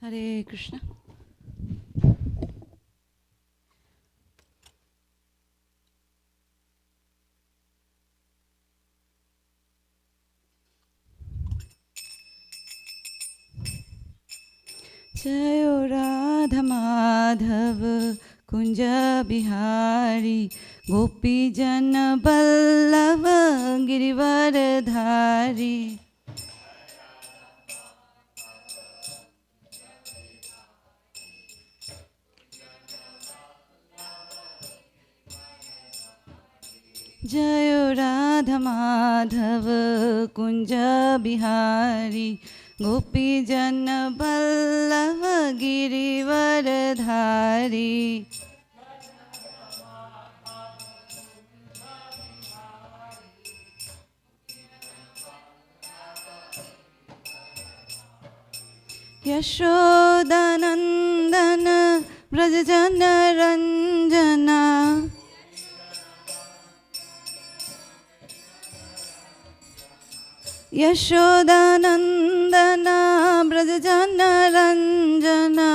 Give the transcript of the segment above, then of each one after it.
Hare Krishna. Jayo Radha Madhav Kunja Bihari Gopi Jana Ballava Girivardhari. Jayo Radha Madhav Kunja Bihari Gopi Jana Ballava Girivardhari. Yashodanandana Brajajana Ranjana Yashodanandana Brajajana Ranjana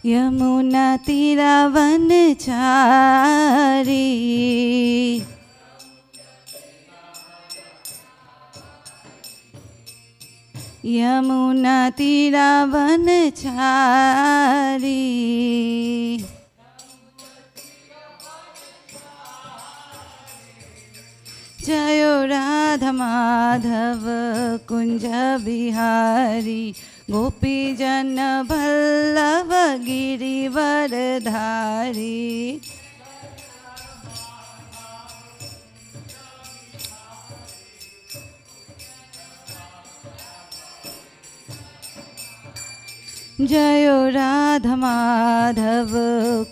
Yamuna Tiravanachari Yamuna Tiravanachari. Jayo Radha Madhav Kunja Bihari Gopi Jana Ballava Girivardhari. Jayo Radha Madhav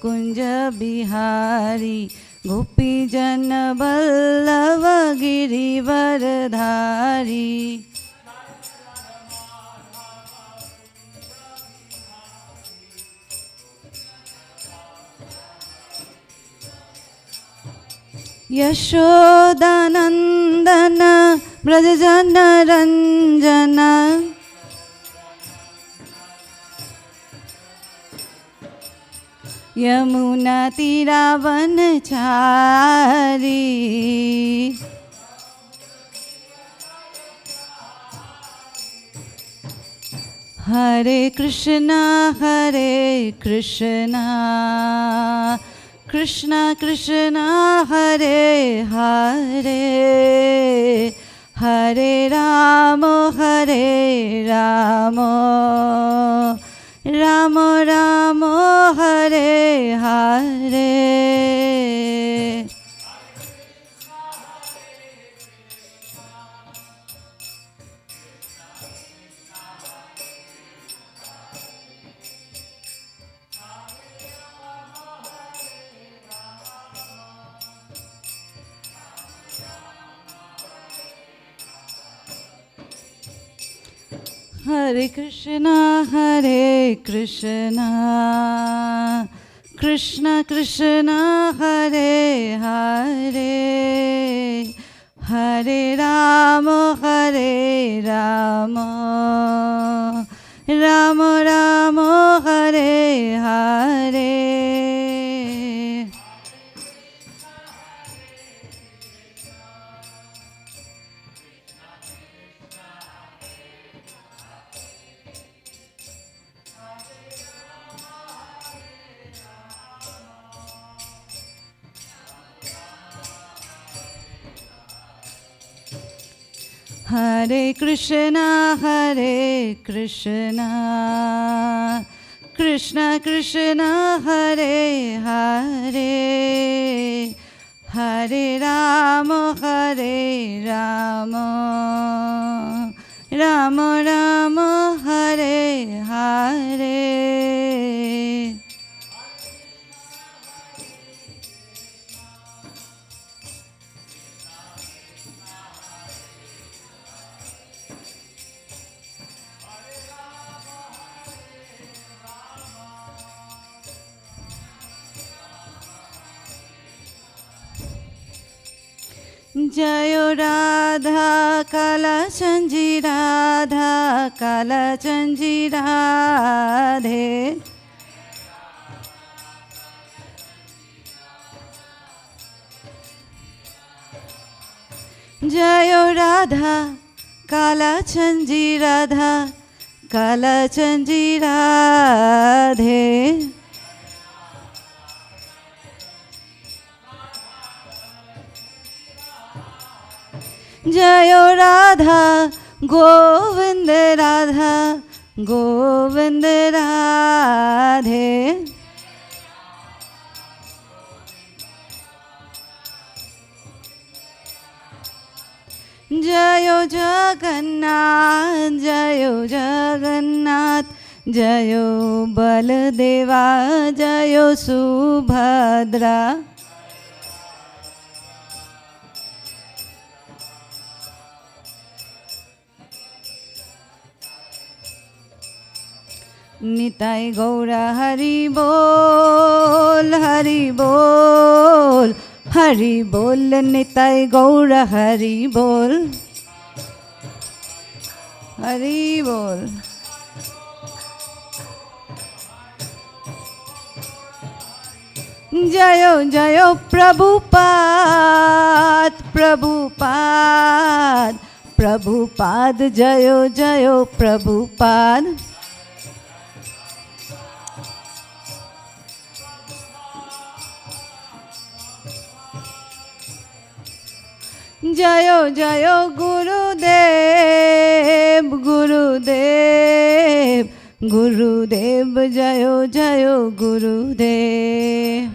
Kunja Bihari Gopi Jana Ballava Girivardhari. Yashodanandana Brajajana Ranjana Yamuna Tiravanachari. Hare Krishna Hare Krishna Krishna Krishna Hare Hare Hare Rama Hare Rama Rama Rama Hare Hare. Hare Krishna Hare Krishna Krishna Krishna Hare Hare Hare Rama Hare Rama Rama Rama Hare Hare. Hare Krishna Hare Krishna Krishna Krishna Hare Hare Hare Rama Hare Rama Rama Rama Hare Hare. Jayo Radha Kala Chanji Radha Kala Chanji Radhe. Jayo Radha Kala Chanji Radha Kala Chanji Radhe. Jayo Radha Govind Radha Govind Radhe. Jayo Jagannath Jayo Jagannath Jayo Baladeva Jayo Subhadra. Nitai Gaura Hari Bol Hari Bol Hari Bol Nitai Gaura Hari Bol Hari Bol. Jayo Jayo Prabhupada Prabhupada Prabhupada Jayo Jayo Prabhupada. Jayo Jayo Gurudev Gurudev Gurudev Jayo Jayo Gurudev.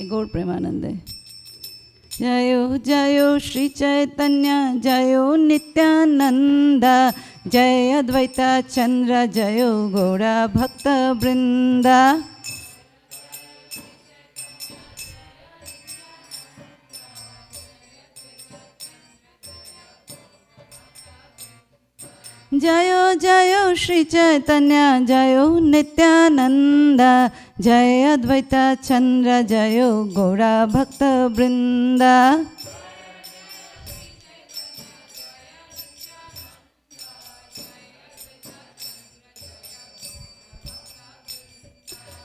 Gaur Premanande. Jayo Jayo Shri Caitanya Jayo Nityananda Jai Advaita Chandra Jayo Gaura Bhakta Vrinda. Jayo Jayo Shri Caitanya Jayo Nityananda Jai Advaita Chandra Jayo Gaura Bhakta Vrinda.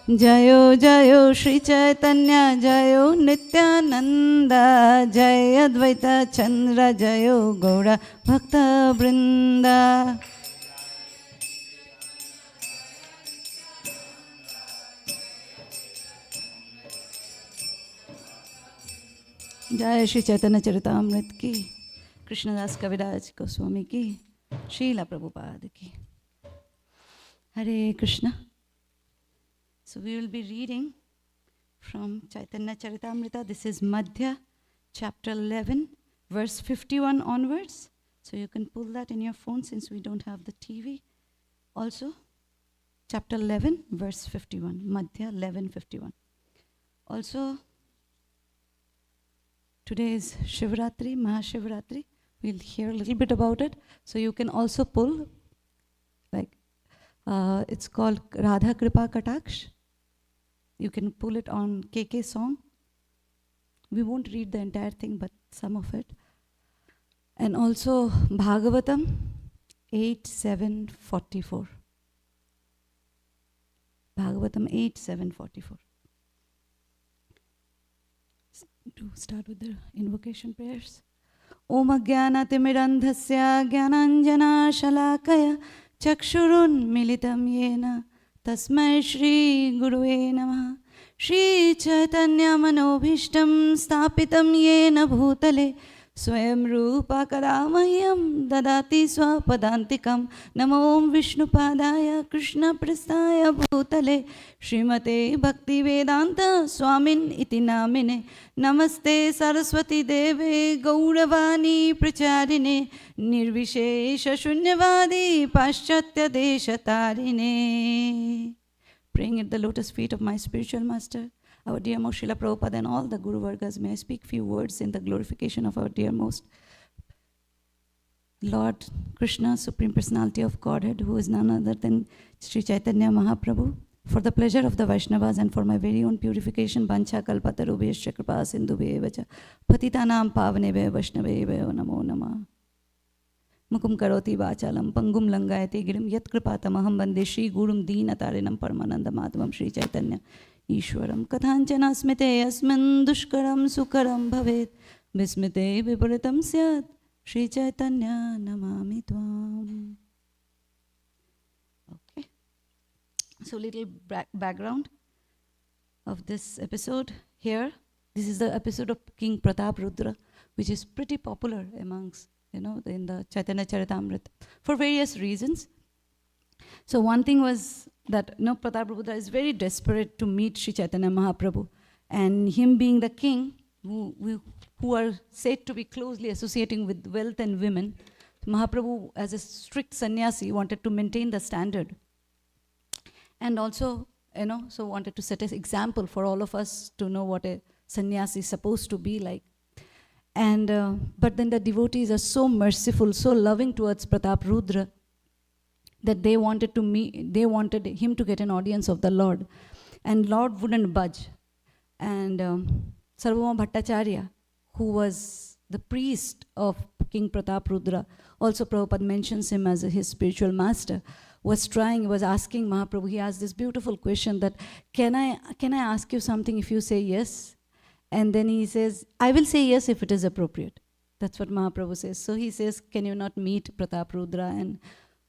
Jayo Jayo Shri Caitanya Jayo Nityananda Jai Advaita Chandra Jayo Gaura Bhakta Vrinda. Jai Shri Chaitanya Caritamrta ki, Krishnadas Kaviraj Goswami ki, Srila Prabhupada ki. Hare Krishna. So we will be reading from Caitanya Caritamrta. This is Madhya, chapter 11, verse 51 onwards. So you can pull that in your phone since we don't have the TV. Also, chapter 11, verse 51. Madhya 11:51. Also, today is Shivratri, Mahashivratri. We'll hear a little bit about it. So you can also pull, like, it's called Radha Kripa Kataksh. You can pull it on KK song. We won't read the entire thing, but some of it. And also Bhagavatam 8:7-44. Bhagavatam 8:7-44. To start with the invocation prayers. Om Jnanatimidandhasya Jnananjana Shalakaya Chakshurun Militam Yena Tasmai Shri Guruve Namaha. Shri Chaitanya Manobhishtam Stapitam Yena Bhutale Swayam Rupa Kadamahyam Dadati Swapadantikam. Namo Om Vishnupadaya Krishna Prasthaya Bhutale Srimate Bhakti Vedanta Swamin Iti Namine. Namaste Saraswati Deve Gauravani Pracharine Nirvishesha Shunyavadi Paschatya Deshatarine. Praying at the lotus feet of my spiritual master, our dear most Srila Prabhupada, and all the Guru Vargas, may I speak few words in the glorification of our dear most. Lord Krishna, Supreme Personality of Godhead, who is none other than Sri Chaitanya Mahaprabhu, for the pleasure of the Vaishnavas and for my very own purification, Bancha Kalpatarubhyascha Kripa Sindhubhyevacha Patitanam Pavanebhyo Vaishnavebhyo Namo Namah. Mukum karoti vachalam pangum langayate girim yat kripatamaham vande Shri Gurum Deenatarinam Paramananda Madhavam Shri Chaitanya Ishwaram Kathanchana smite yasmin dushkaram sukaram bhavet vismite viparitam syat Shri Chaitanya namami tvam. Okay. So little background of this episode here. This is the episode of King Prataprudra, which is pretty popular amongst, in the Caitanya Caritamrta for various reasons. So one thing was that Prataprudra is very desperate to meet Sri Chaitanya Mahaprabhu, and him being the king who are said to be closely associating with wealth and women, Mahaprabhu as a strict sannyasi wanted to maintain the standard, and also so wanted to set an example for all of us to know what a sannyasi is supposed to be like. And but then the devotees are so merciful, so loving towards Prataprudra, that they wanted him to get an audience of the Lord, and Lord wouldn't budge. And Sarvabhauma Bhattacharya, who was the priest of King Prataprudra, also Prabhupada mentions him as his spiritual master, was asking Mahaprabhu. He asked this beautiful question that, can I ask you something if you say yes? And then he says, I will say yes if it is appropriate. That's what Mahaprabhu says. So he says, can you not meet Prataprudra? And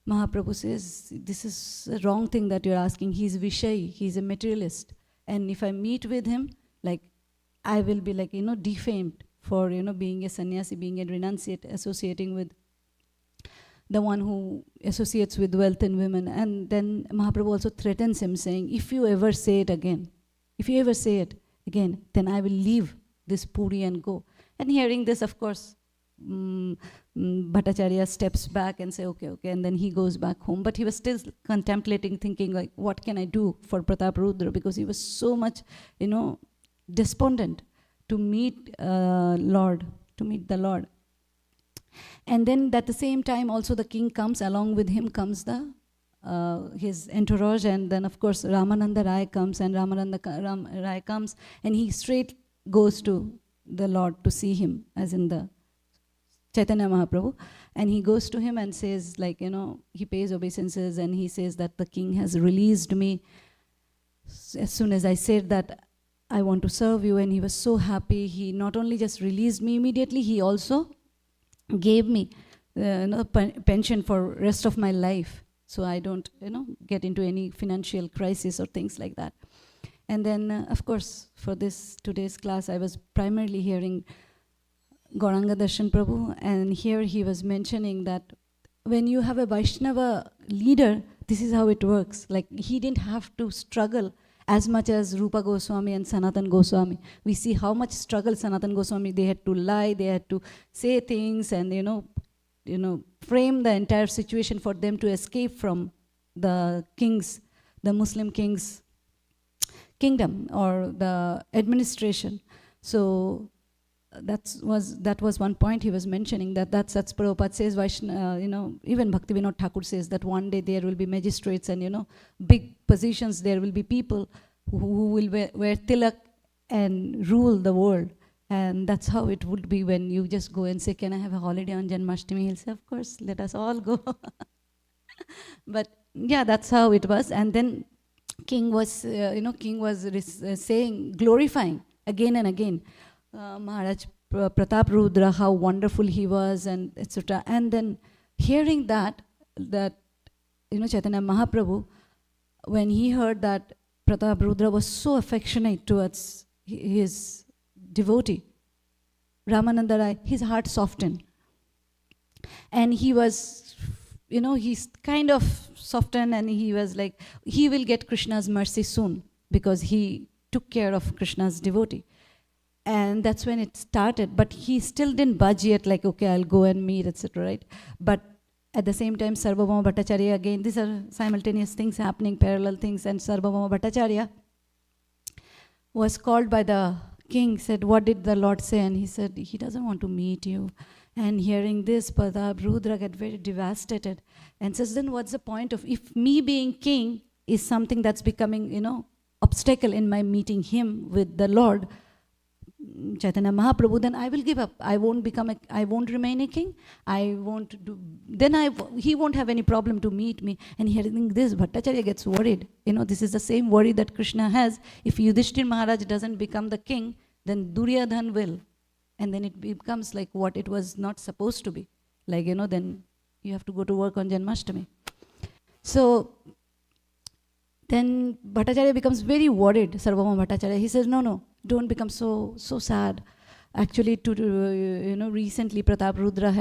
Mahaprabhu says, this is a wrong thing that you're asking. He's Vishayi, he's a materialist. And if I meet with him, I will be defamed for, being a sannyasi, being a renunciate, associating with the one who associates with wealth and women. And then Mahaprabhu also threatens him, saying, if you ever say it again, then I will leave this Puri and go. And hearing this, of course, Bhattacharya steps back and say, okay, and then he goes back home. But he was still contemplating, thinking what can I do for Prataprudra? Because he was so much, despondent to meet the Lord. And then at the same time also the king comes, along with him comes his entourage, and then of course Ramananda Rai comes, and Rai comes, and he straight goes to the Lord to see him, as in the Chaitanya Mahaprabhu, and he goes to him and says, he pays obeisances, and he says that the king has released me as soon as I said that I want to serve you. And he was so happy. He not only just released me immediately, he also gave me pension for rest of my life, so I don't get into any financial crisis or things like that. And then of course for today's class I was primarily hearing Gauranga Darshan Prabhu, and here he was mentioning that when you have a Vaishnava leader, this is how it works. He didn't have to struggle as much as Rupa Goswami and Sanatan Goswami. We see how much struggle Sanatan Goswami, they had to lie, they had to say things, and frame the entire situation for them to escape from the Muslim king's kingdom or the administration. So that was one point he was mentioning, that's Prabhupada says, even Bhaktivinoda Thakur says that one day there will be magistrates and big positions, there will be people who will wear tilak and rule the world. And that's how it would be when you just go and say, can I have a holiday on Janmashtami? He'll say, of course, let us all go. But yeah, that's how it was. And then King was saying, glorifying again and again, Maharaj Prataprudra, how wonderful he was, and etc. And then hearing that Chaitanya Mahaprabhu, when he heard that Prataprudra was so affectionate towards his devotee, Ramananda Rai, his heart softened. And he was, he's kind of softened, and he was like, he will get Krishna's mercy soon because he took care of Krishna's devotee. And that's when it started. But he still didn't budge yet, okay, I'll go and meet, etc. Right? But at the same time, Sarvabhauma Bhattacharya, again, these are simultaneous things happening, parallel things. And Sarvabhauma Bhattacharya was called by the king, said, what did the Lord say? And he said, he doesn't want to meet you. And hearing this, Prataprudra get very devastated and says, then what's the point of, if me being king is something that's becoming, obstacle in my meeting him with the Lord, Chaitanya Mahaprabhu, then I will give up. I won't remain a king. I won't do, he won't have any problem to meet me. And hearing this, Bhattacharya gets worried. This is the same worry that Krishna has. If Yudhishthir Maharaj doesn't become the king, then Duryodhan will. And then it becomes like what it was not supposed to be. Like, then you have to go to work on Janmashtami. So then Bhattacharya becomes very worried, Sarvabhauma Bhattacharya. He says, no, don't become so sad. Actually, recently Prataprudra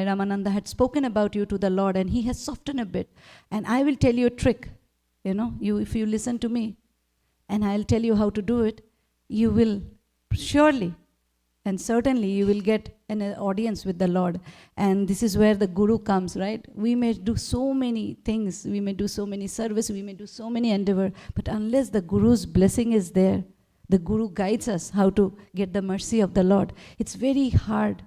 Ramananda had spoken about you to the Lord, and he has softened a bit. And I will tell you a trick. If you listen to me, and I'll tell you how to do it, you will surely and certainly you will get an audience with the Lord. And this is where the Guru comes, right? We may do so many things, we may do so many service, we may do so many endeavor, but unless the Guru's blessing is there, the Guru guides us how to get the mercy of the Lord. It's very hard.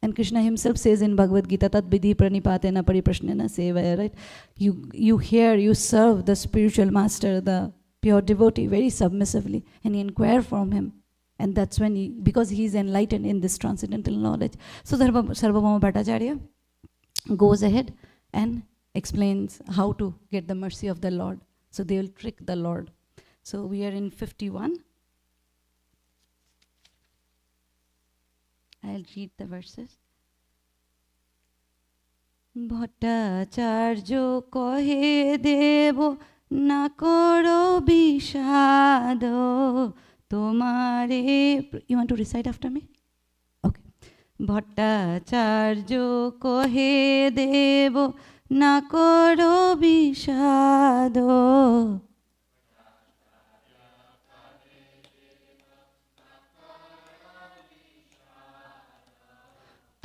And Krishna himself says in Bhagavad Gita, Tat vidhi pranipatena pariprashnena sevaya, right? You hear, you serve the spiritual master, the pure devotee, very submissively, and you inquire from him. And that's when because he is enlightened in this transcendental knowledge. So Sarvabhauma Bhattacharya goes ahead and explains how to get the mercy of the Lord. So they will trick the Lord. So we are in 51. I'll read the verses. Bhattacharya kohe devo na koro bishado tomare. You want to recite after me? Okay. Bhattacharya kohe devo na koro bishado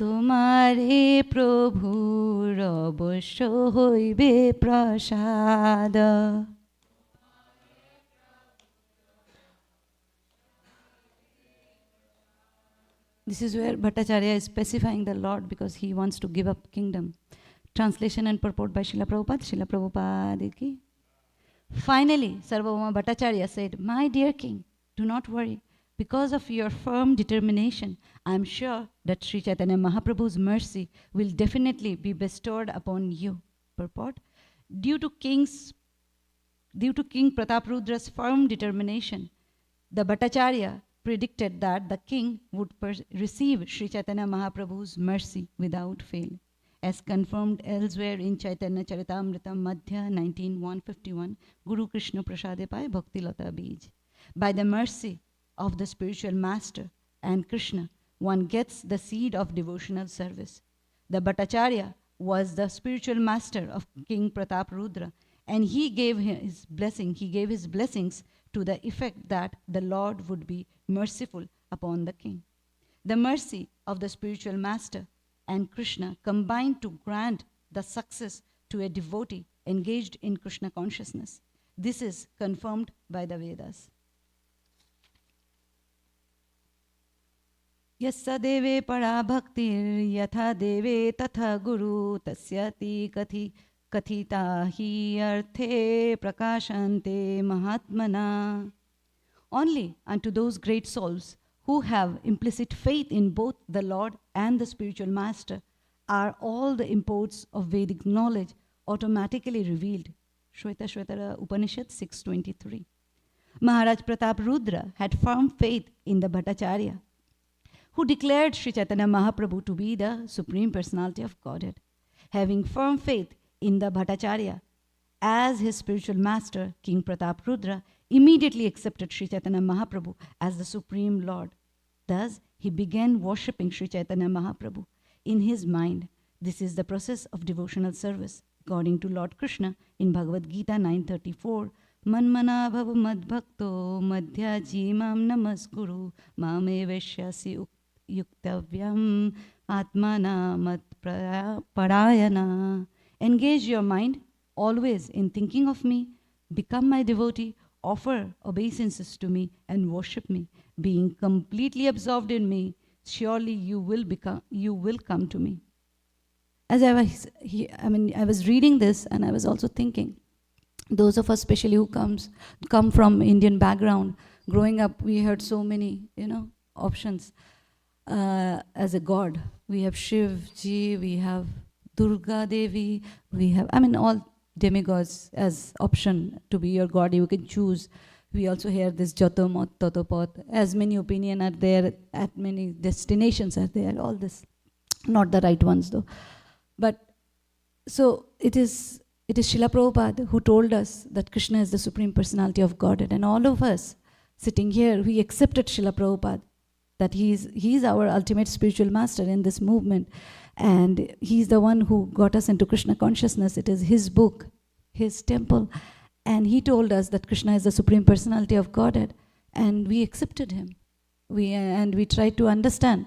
তোমারে প্রভুর অবশ্য হইবে প্রসাদ. This is where Bhattacharya is specifying the Lord because he wants to give up kingdom. Translation and purport by Srila Prabhupada. Srila Prabhupada ki. Finally, Sarvabhauma Bhattacharya said, my dear king, do not worry. Because of your firm determination, I am sure that Sri Chaitanya Mahaprabhu's mercy will definitely be bestowed upon you. Purport. Due to King Prataparudra's firm determination, the Bhattacharya predicted that the king would receive Sri Chaitanya Mahaprabhu's mercy without fail, as confirmed elsewhere in Caitanya Caritamrta Madhya 19:151, Guru Krishna Prasade Pai Bhakti Lata Bij. By the mercy of the spiritual master and Krishna, one gets the seed of devotional service. The Bhattacharya was the spiritual master of King Prataparudra, and he gave his blessings to the effect that the Lord would be merciful upon the king. The mercy of the spiritual master and Krishna combined to grant the success to a devotee engaged in Krishna consciousness. This is confirmed by the Vedas. Yassa deve para bhaktir yatha deve tatha guru tasyati kathita hi arthe prakashante mahatmana. Only unto those great souls who have implicit faith in both the Lord and the spiritual master are all the imports of Vedic knowledge automatically revealed. Shweta Upanishad 6:23. Maharaj Prataparudra had firm faith in the Bhattacharya, who declared Sri Chaitanya Mahaprabhu to be the Supreme Personality of Godhead. Having firm faith in the Bhattacharya as his spiritual master, King Prataparudra immediately accepted Sri Chaitanya Mahaprabhu as the Supreme Lord. Thus, he began worshipping Sri Chaitanya Mahaprabhu in his mind. This is the process of devotional service. According to Lord Krishna in Bhagavad Gita 9:34, Manmana bhav madbhakto madhya jimam namaskuru mame veshyasi yuktavyam atmana mat parayana. Engage your mind always in thinking of me, become my devotee, offer obeisances to me and worship me. being completely absorbed in me, surely you will come to me. As I was reading this and I was also thinking, those of us especially who come from Indian background, growing up, we heard so many, options as a god. We have Shiv Ji, we have Durga Devi, we have, all demigods as option to be your god. You can choose. We also hear this Jatomot, Totopot, as many opinions are there, at many destinations are there, all this. Not the right ones though. But so it is Srila Prabhupada who told us that Krishna is the Supreme Personality of Godhead. And all of us sitting here, we accepted Srila Prabhupada, that he's our ultimate spiritual master in this movement. And he's the one who got us into Krishna consciousness. It is his book, his temple. And he told us that Krishna is the Supreme Personality of Godhead. And we accepted him. We tried to understand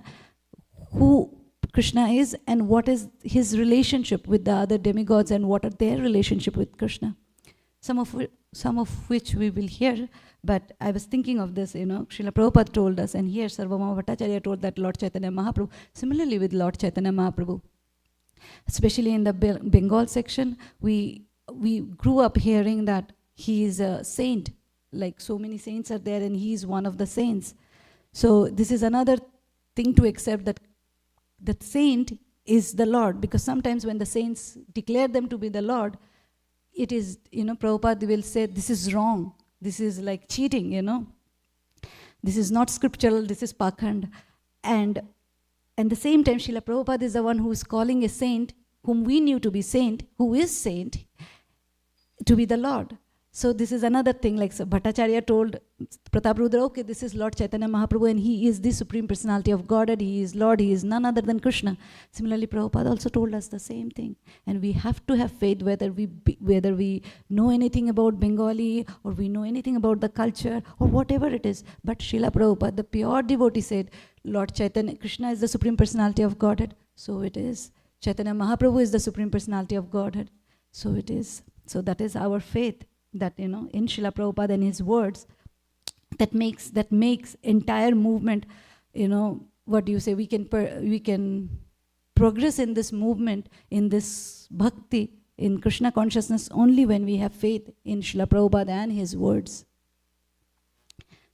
who Krishna is and what is his relationship with the other demigods and what are their relationship with Krishna. Some of which we will hear, but I was thinking of this, Srila Prabhupada told us, and here Sarvabhauma Bhattacharya told that Lord Chaitanya Mahaprabhu, similarly with Lord Chaitanya Mahaprabhu, especially in the Bengal section, we grew up hearing that he is a saint, like so many saints are there and he is one of the saints. So this is another thing to accept, that the saint is the Lord, because sometimes when the saints declare them to be the Lord, it is, Prabhupada will say, this is wrong. This is like cheating, This is not scriptural, this is pakhand. And at the same time, Srila Prabhupada is the one who is calling a saint, whom we knew to be saint, who is saint, to be the Lord. So this is another thing, like Bhattacharya told Prataprudra, okay, this is Lord Chaitanya Mahaprabhu and he is the Supreme Personality of Godhead, he is Lord, he is none other than Krishna. Similarly, Prabhupada also told us the same thing. And we have to have faith whether we know anything about Bengali or we know anything about the culture or whatever it is. But Srila Prabhupada, the pure devotee, said, Lord Chaitanya, Krishna is the Supreme Personality of Godhead. So it is. Chaitanya Mahaprabhu is the Supreme Personality of Godhead. So it is. So that is our faith. That in Srila Prabhupada and his words, that makes entire movement, what do you say? We can progress in this movement, in this bhakti, in Krishna consciousness only when we have faith in Srila Prabhupada and his words.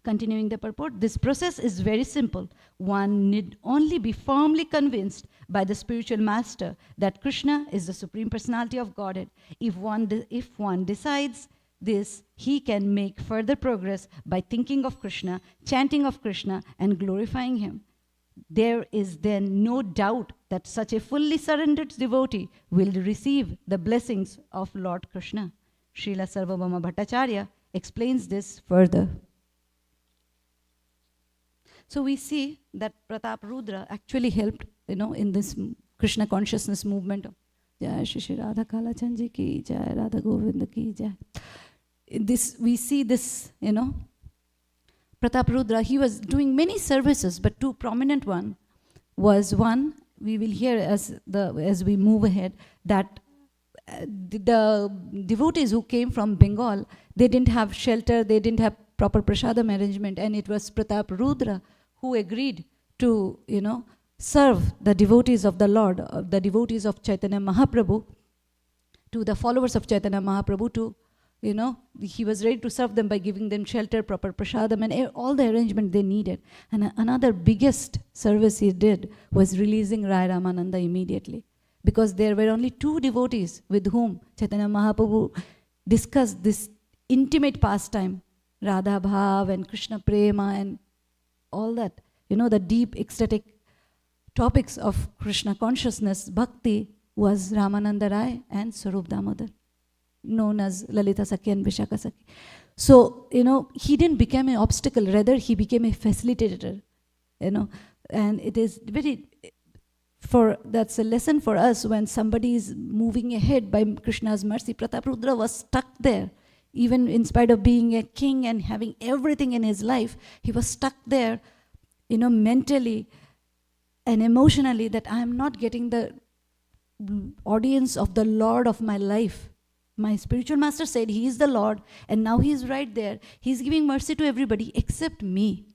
Continuing the purport, this process is very simple. One need only be firmly convinced by the spiritual master that Krishna is the Supreme Personality of Godhead. If one decides this, he can make further progress by thinking of Krishna, chanting of Krishna, and glorifying him. There is then no doubt that such a fully surrendered devotee will receive the blessings of Lord Krishna. Srila Sarvabhauma Bhattacharya explains this further. So we see that Prataprudra actually helped, in this Krishna consciousness movement. Jai Shri Radha Kalachandji ki Jai, Radha Govinda ki Jai. We see this, Prataprudra, he was doing many services, but two prominent one was one, we will hear as we move ahead, that the devotees who came from Bengal, they didn't have shelter, they didn't have proper prasadam arrangement, and it was Prataprudra who agreed to, serve the devotees of the Lord, the devotees of Chaitanya Mahaprabhu, to the followers of Chaitanya Mahaprabhu, to, he was ready to serve them by giving them shelter, proper prasadam, and all the arrangement they needed. And another biggest service he did was releasing Rai Ramananda immediately. Because there were only two devotees with whom Chaitanya Mahaprabhu discussed this intimate pastime, Radha Bhav and Krishna Prema and all that, the deep ecstatic topics of Krishna consciousness, bhakti, was Ramananda Rai and Swarup Damodar, known as Lalita Sakhi and Vishaka Sakhi. So, he didn't become an obstacle, rather he became a facilitator, and it is that's a lesson for us when somebody is moving ahead by Krishna's mercy. Prataprudra was stuck there. Even in spite of being a king and having everything in his life, he was stuck there, mentally and emotionally, that I am not getting the audience of the Lord of my life. My spiritual master said he is the Lord, and now he is right there. He is giving mercy to everybody except me.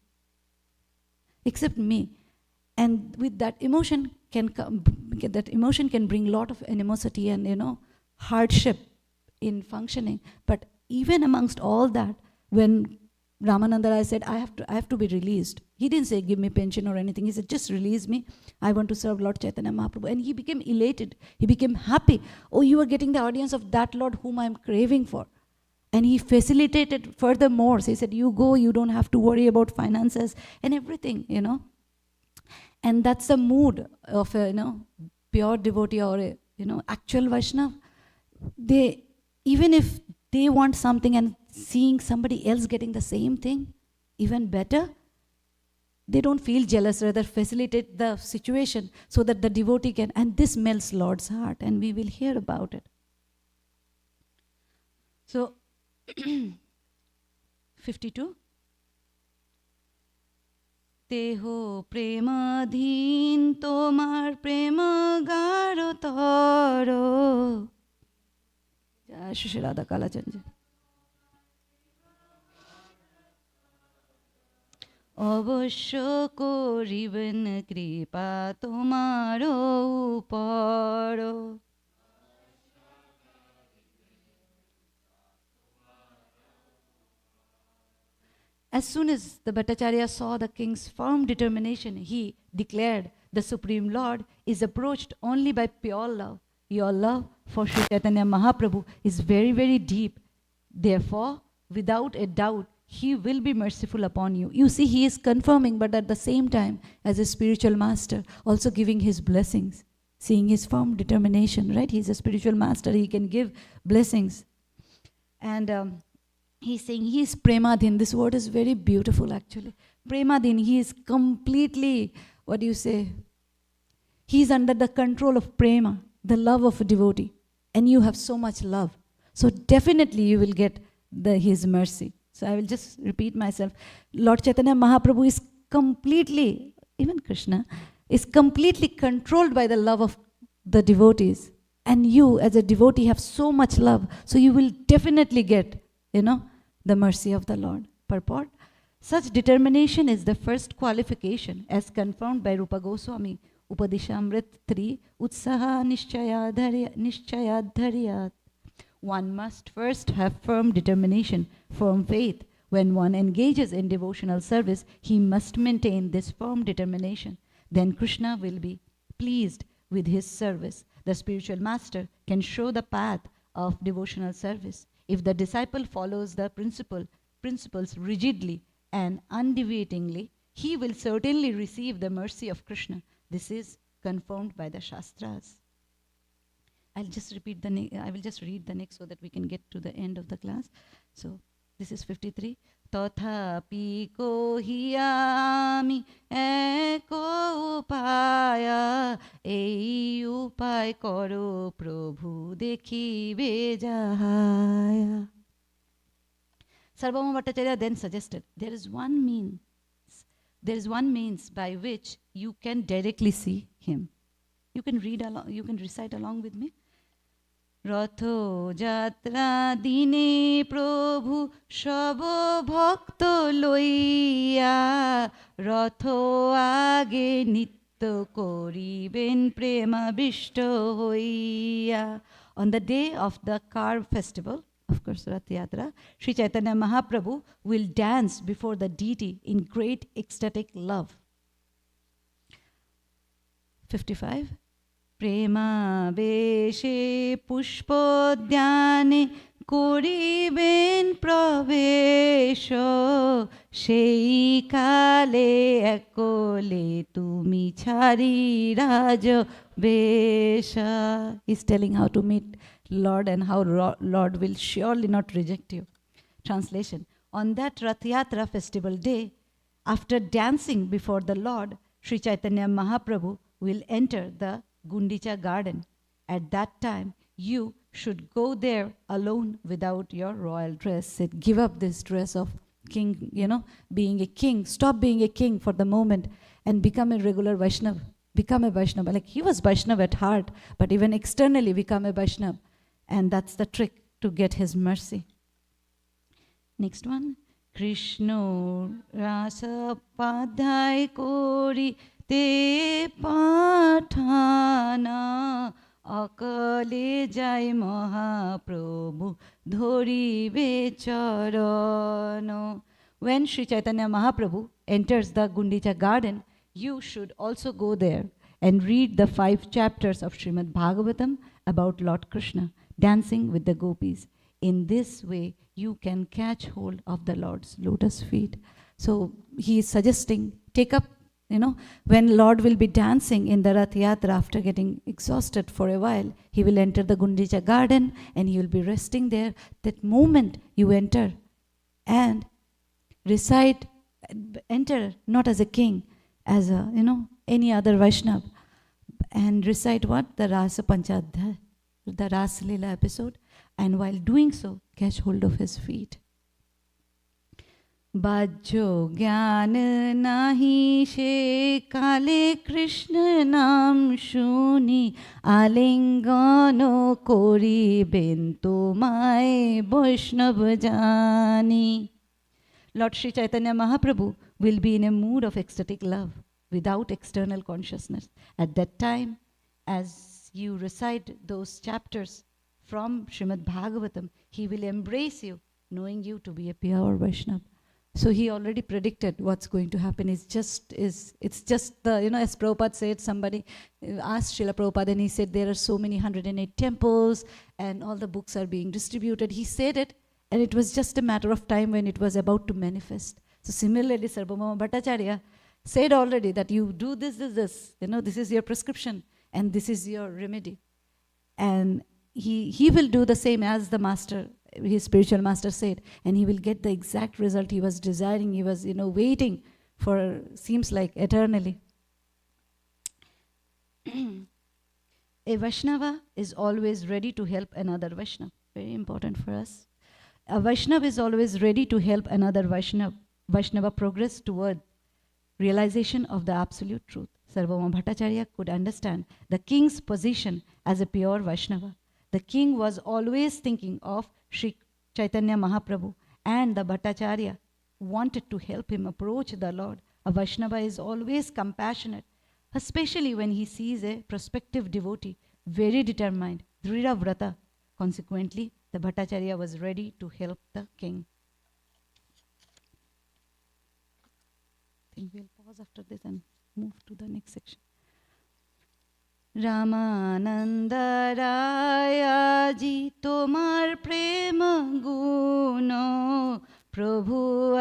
except me. And with that emotion can bring a lot of animosity and hardship in functioning. But even amongst all that, when Ramananda Rai said, I have to be released, he didn't say give me pension or anything. He said, just release me. I want to serve Lord Chaitanya Mahaprabhu. And he became elated. He became happy. Oh, you are getting the audience of that Lord whom I am craving for. And he facilitated furthermore. So he said, you go, you don't have to worry about finances and everything. And that's the mood of a pure devotee or a actual Vaishnava. They, even if they want something and seeing somebody else getting the same thing, even better, they don't feel jealous, rather facilitate the situation so that the devotee can, and this melts Lord's heart, and we will hear about it. So, 52. Teho premadhin tomar prema garo toro. Jai Shri Radha Kalachandji. অবশ্য করিবেন কৃপা তোমার উপর। As soon as the Bhattacharya saw the king's firm determination, he declared the Supreme Lord is approached only by pure love. Your love for Sri Chaitanya Mahaprabhu is very, very deep. Therefore, without a doubt, he will be merciful upon you. You see, he is confirming, but at the same time, as a spiritual master, also giving his blessings, seeing his firm determination, right? He's a spiritual master. He can give blessings. And he's saying he is premadhin. This word is very beautiful, actually. Premadhin, he is completely, what do you say? He's under the control of prema, the love of a devotee. And you have so much love. So definitely you will get his mercy. So I will just repeat myself. Lord Chaitanya Mahaprabhu is completely, even Krishna, is completely controlled by the love of the devotees. And you as a devotee have so much love. So you will definitely get, the mercy of the Lord. Purport. Such determination is the first qualification as confirmed by Rupa Goswami. Upadeshamrit 3, Utsaha Nishchayadharyat. One must first have firm determination, firm faith. When one engages in devotional service, he must maintain this firm determination. Then Krishna will be pleased with his service. The spiritual master can show the path of devotional service. If the disciple follows the principles rigidly and undeviatingly, he will certainly receive the mercy of Krishna. This is confirmed by the Shastras. I will just read the next so that we can get to the end of the class. So this is 53. Tathapi kohiyami eko upaya ei upay koro prabhu dekhibe jahaya. Sarvabhauma Bhattacharya then suggested there is one means by which you can directly see him. You can recite along with me. Ratho jatra dine prabhu shabo bhakto loiya ratho age nitto koriben prema bishto hoiya. On the day of the car festival, of course, Rath Yatra, Sri Chaitanya Mahaprabhu will dance before the deity in great ecstatic love. 55. Prema beshe pushpodyane koriben pravesho shei kale ekole tumi chari rajo besha. He's telling how to meet Lord and how Lord will surely not reject you. Translation. On that Rath Yatra festival day, after dancing before the Lord, Sri Chaitanya Mahaprabhu will enter the Gundicha garden. At that time, you should go there alone without your royal dress. Said, give up this dress of king, being a king. Stop being a king for the moment and become a regular Vaishnava. Become a Vaishnava. Like he was Vaishnava at heart, but even externally become a Vaishnava. And that's the trick to get his mercy. Next one. Krishna rasa padhai kori te pathana akale jai Mahaprabhu dhoribe charano. When Sri Chaitanya Mahaprabhu enters the Gundicha garden, you should also go there and read the 5 chapters of Srimad Bhagavatam about Lord Krishna dancing with the gopis. In this way, you can catch hold of the Lord's lotus feet. So he is suggesting, take up, when Lord will be dancing in the Rath Yatra after getting exhausted for a while, he will enter the Gundicha garden and he will be resting there. That moment you enter and recite, enter not as a king, as a, any other Vaishnava, and recite what? The Rasa Panchadhyaya, the Ras Leela episode, and while doing so, catch hold of his feet. Bajjo gyan nahi she kale Krishna nam shuni alingano kori bento mai Vaishnav jani. Lord Sri Chaitanya Mahaprabhu will be in a mood of ecstatic love without external consciousness. At that time, as you recite those chapters from Srimad Bhagavatam, he will embrace you, knowing you to be a pure Vaishnava. So he already predicted what's going to happen. It's just the, as Prabhupada said, somebody asked Srila Prabhupada and he said there are so many 108 temples and all the books are being distributed. He said it, and it was just a matter of time when it was about to manifest. So similarly, Sarvabhauma Bhattacharya said already that you do this, this, this is your prescription and this is your remedy. And he will do the same as the master, his spiritual master said, and he will get the exact result he was desiring. He was, waiting for, seems like eternally. A Vaishnava is always ready to help another Vaishnava. Very important for us. A Vaishnava is always ready to help another Vaishnava progress toward realization of the absolute truth. Sarvabhauma Bhattacharya could understand the king's position as a pure Vaishnava. The king was always thinking of Sri Chaitanya Mahaprabhu, and the Bhattacharya wanted to help him approach the Lord. A Vaishnava is always compassionate, especially when he sees a prospective devotee, very determined, Drida Vrata. Consequently, the Bhattacharya was ready to help the king. I think we'll pause after this and move to the next section. Ramananda Raya ji tomar prema guno Prabhu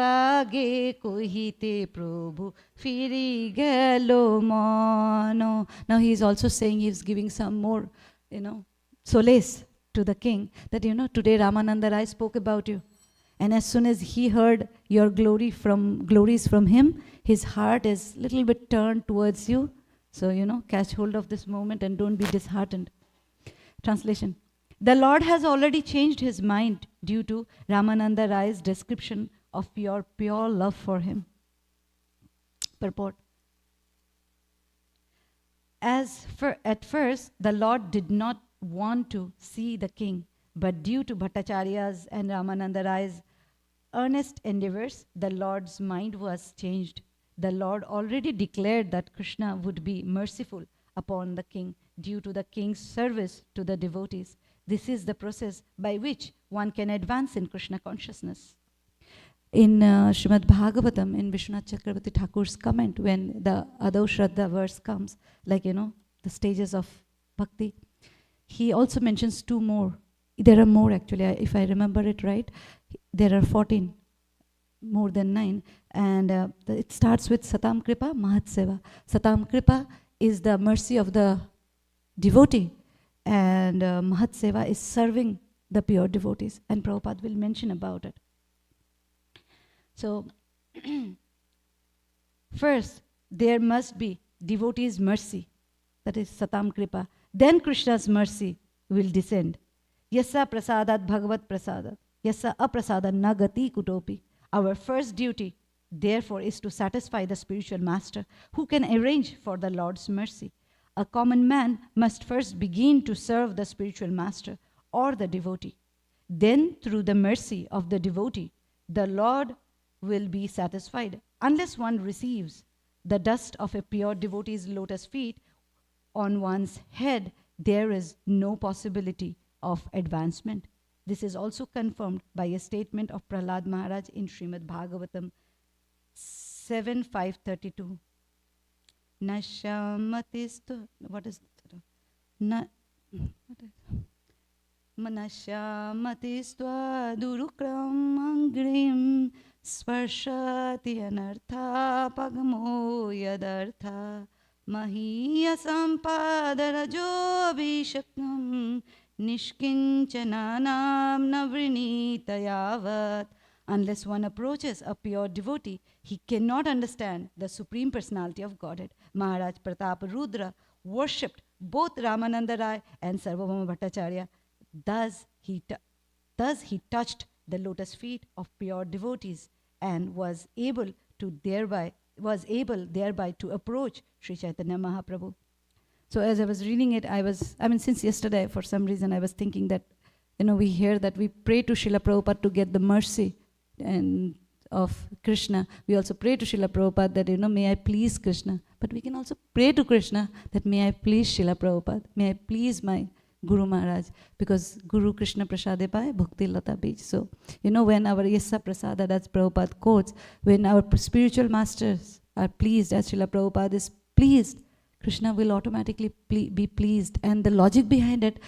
age kohite Prabhu firi gelo mano. Now he is also saying, he is giving some more, solace to the king, that today Ramananda Rai spoke about you, and as soon as he heard your glories from him, his heart is little bit turned towards you. So catch hold of this moment and don't be disheartened. Translation: the Lord has already changed his mind due to Ramananda Rai's description of your pure love for him. Purport: at first, the Lord did not want to see the king, but due to Bhattacharya's and Ramananda Rai's earnest endeavors, the Lord's mind was changed. The Lord already declared that Krishna would be merciful upon the king due to the king's service to the devotees. This is the process by which one can advance in Krishna consciousness. In Srimad Bhagavatam, in Vishwanath Chakravarti Thakur's comment, when the Adau Shraddha verse comes, the stages of bhakti, he also mentions 2 more. There are more actually, if I remember it right. There are 14, more than 9. And it starts with Satam Kripa, Mahat Seva. Satam Kripa is the mercy of the devotee, and Mahat Seva is serving the pure devotees. And Prabhupada will mention about it. So, first, there must be devotee's mercy, that is Satam Kripa. Then Krishna's mercy will descend. Yasa prasadat bhagavat prasadat, yasa aprasada nagati kutopi. Our first duty, therefore, is to satisfy the spiritual master who can arrange for the Lord's mercy. A common man must first begin to serve the spiritual master or the devotee. Then, through the mercy of the devotee, the Lord will be satisfied. Unless one receives the dust of a pure devotee's lotus feet on one's head, there is no possibility of advancement. This is also confirmed by a statement of Prahlad Maharaj in Srimad Bhagavatam 7:532. Nashamatistu, what is that? Manashamatistva durukram angrim sparshati anartha pagamo yadartha mahiya sampadarajo abhishakam nishkinchananam navrinitayavat. Unless one approaches a pure devotee, he cannot understand the Supreme Personality of Godhead. Maharaj Pratap Rudra worshipped both Ramananda Rai and Sarvabhauma Bhattacharya. Thus he touched the lotus feet of pure devotees and was able thereby to approach Sri Chaitanya Mahaprabhu. So as I was reading it, since yesterday, for some reason, I was thinking that, we hear that we pray to Srila Prabhupada to get the mercy and of Krishna. We also pray to Srila Prabhupada that, may I please Krishna. But we can also pray to Krishna that may I please Srila Prabhupada, may I please my Guru Maharaj, because Guru Krishna Prasade Pai Bhakti Lata Bij. So, when our Yasa Prasada, that's Prabhupada quotes, when our spiritual masters are pleased, as Srila Prabhupada is pleased, Krishna will automatically be pleased. And the logic behind it,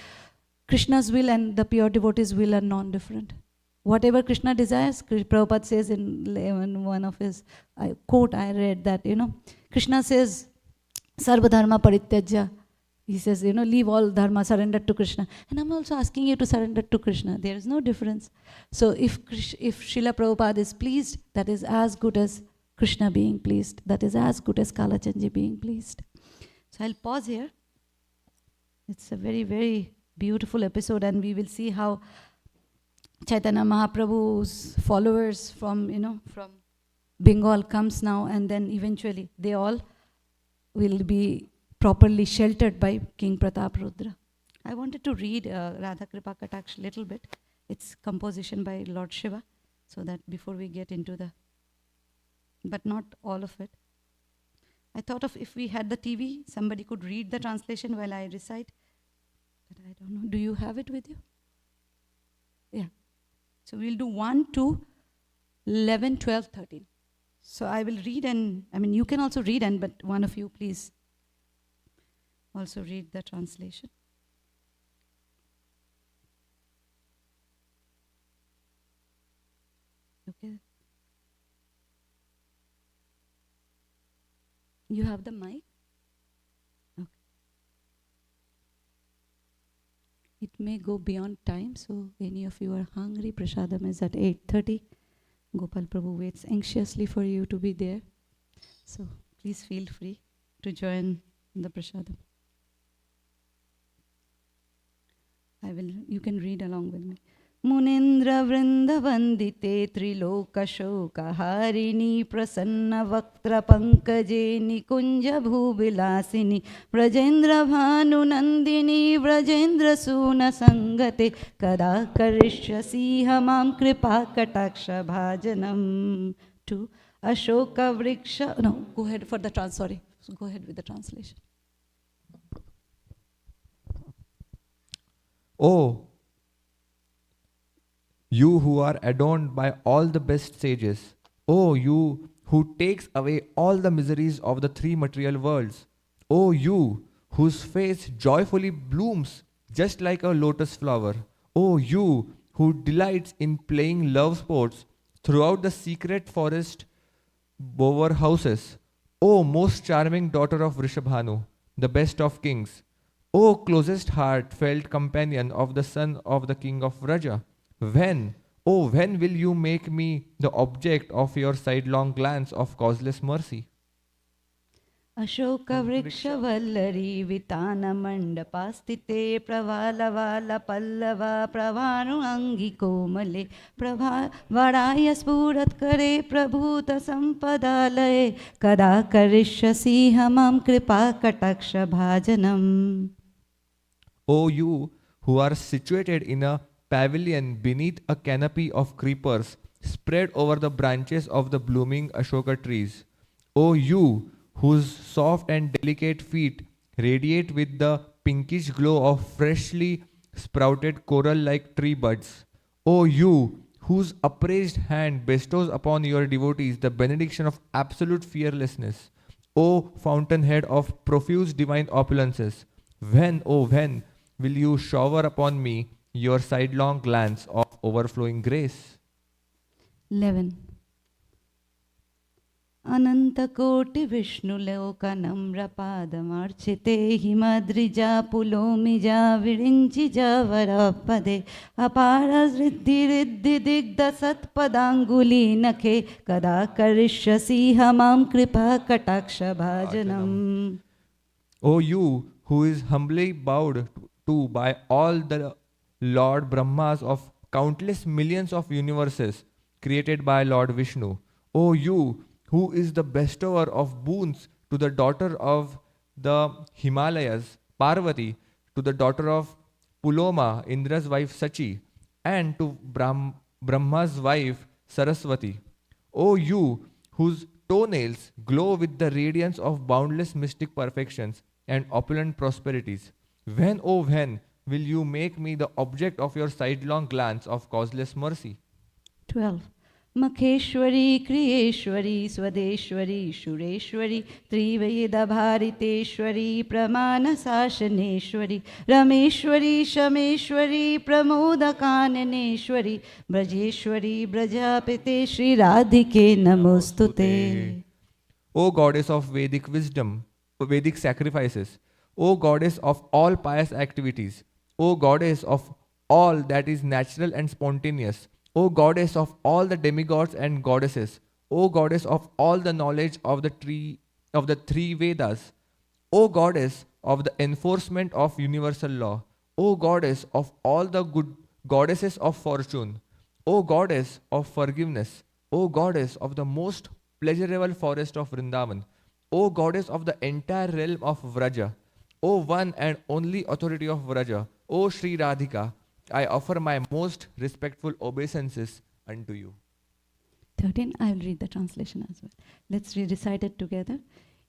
Krishna's will and the pure devotee's will are non-different. Whatever Krishna desires, Prabhupada says in one of his quote I read that, Krishna says, Sarva Dharma Parityajya. He says, leave all dharma, surrender to Krishna. And I'm also asking you to surrender to Krishna. There is no difference. So if Srila Prabhupada is pleased, that is as good as Krishna being pleased. That is as good as Kalachandji being pleased. So I'll pause here. It's a very, very beautiful episode, and we will see how Chaitanya Mahaprabhu's followers from Bengal comes now, and then eventually they all will be properly sheltered by King Pratap Rudra. I wanted to read Radha Kripa Kataksh a little bit. It's composition by Lord Shiva, so that before we get into but not all of it. I thought of if we had the TV, somebody could read the translation while I recite. But I don't know. Do you have it with you? Yeah. So we'll do 1, 2, 11, 12, 13. So I will read, and you can also read, but one of you please also read the translation. Okay. You have the mic? Okay. It may go beyond time, so any of you are hungry, Prasadam is at 8:30. Gopal Prabhu waits anxiously for you to be there. So please feel free to join the Prasadam. You can read along with me. Munindra Vrinda Vandite Triloka Shoka Harini Prasanna Vaktra Pankaje Nikunja Bhubilasini Vrajendra Bhanu Nandini Vrajendra Suna Sangate Kada Karishyasi Hamam Kripa Kataksha Bhajanam. 2. Ashoka Vriksha. No, go ahead for the go ahead with the translation. Oh, you who are adorned by all the best sages. Oh, you who takes away all the miseries of the three material worlds. Oh, you whose face joyfully blooms just like a lotus flower. Oh, you who delights in playing love sports throughout the secret forest bower houses. Oh, most charming daughter of Vrishabhanu, the best of kings. O closest heart-felt companion of the son of the king of Vraja, when will you make me the object of your sidelong glance of causeless mercy? Ashoka vriksha vallari vitana mandapastite pravalavala pallava pravanu angi komale varaya spurat kare prabhuta sampadalaye kada karishyasi hamam kripa kataksha bhajanam. O you who are situated in a pavilion beneath a canopy of creepers, spread over the branches of the blooming Ashoka trees. O you, whose soft and delicate feet radiate with the pinkish glow of freshly sprouted coral like tree buds. O you, whose upraised hand bestows upon your devotees the benediction of absolute fearlessness. O fountainhead of profuse divine opulences, when, oh when, will you shower upon me your sidelong glance of overflowing grace? 11. Anantakoti Vishnulokanamrapadamārchite himadrija pulomija virinchija varapade aparas riddhi digda satpadanguli nakhe kada karishyasi hamam kripa kataksha bhajanam. O you who is humbly bowed to by all the Lord Brahmas of countless millions of universes created by Lord Vishnu. O you who is the bestower of boons to the daughter of the Himalayas, Parvati, to the daughter of Puloma, Indra's wife Sachi, and to Brahma's wife Saraswati. O you whose toenails glow with the radiance of boundless mystic perfections and opulent prosperities, when, oh when, will you make me the object of your sidelong glance of causeless mercy? 12. Makheshwari, Kriyeshwari, Swadeshwari, Shureshwari, Triveda Bhariteshwari, Pramana Sashaneshwari, Rameshwari, Shameshwari, Pramoda Kananeshwari, Brajeshwari, Brajapite, Shri Radhike Namostute. O goddess of Vedic wisdom, Vedic sacrifices, O goddess of all pious activities, O goddess of all that is natural and spontaneous, O goddess of all the demigods and goddesses, O goddess of all the knowledge of the three Vedas, O goddess of the enforcement of universal law, O goddess of all the good goddesses of fortune, O goddess of forgiveness, O goddess of the most pleasurable forest of Vrindavan, O goddess of the entire realm of Vraja, O one and only authority of Vraja, O Sri Radhika, I offer my most respectful obeisances unto you. 13. I will read the translation as well. Let's recite it together.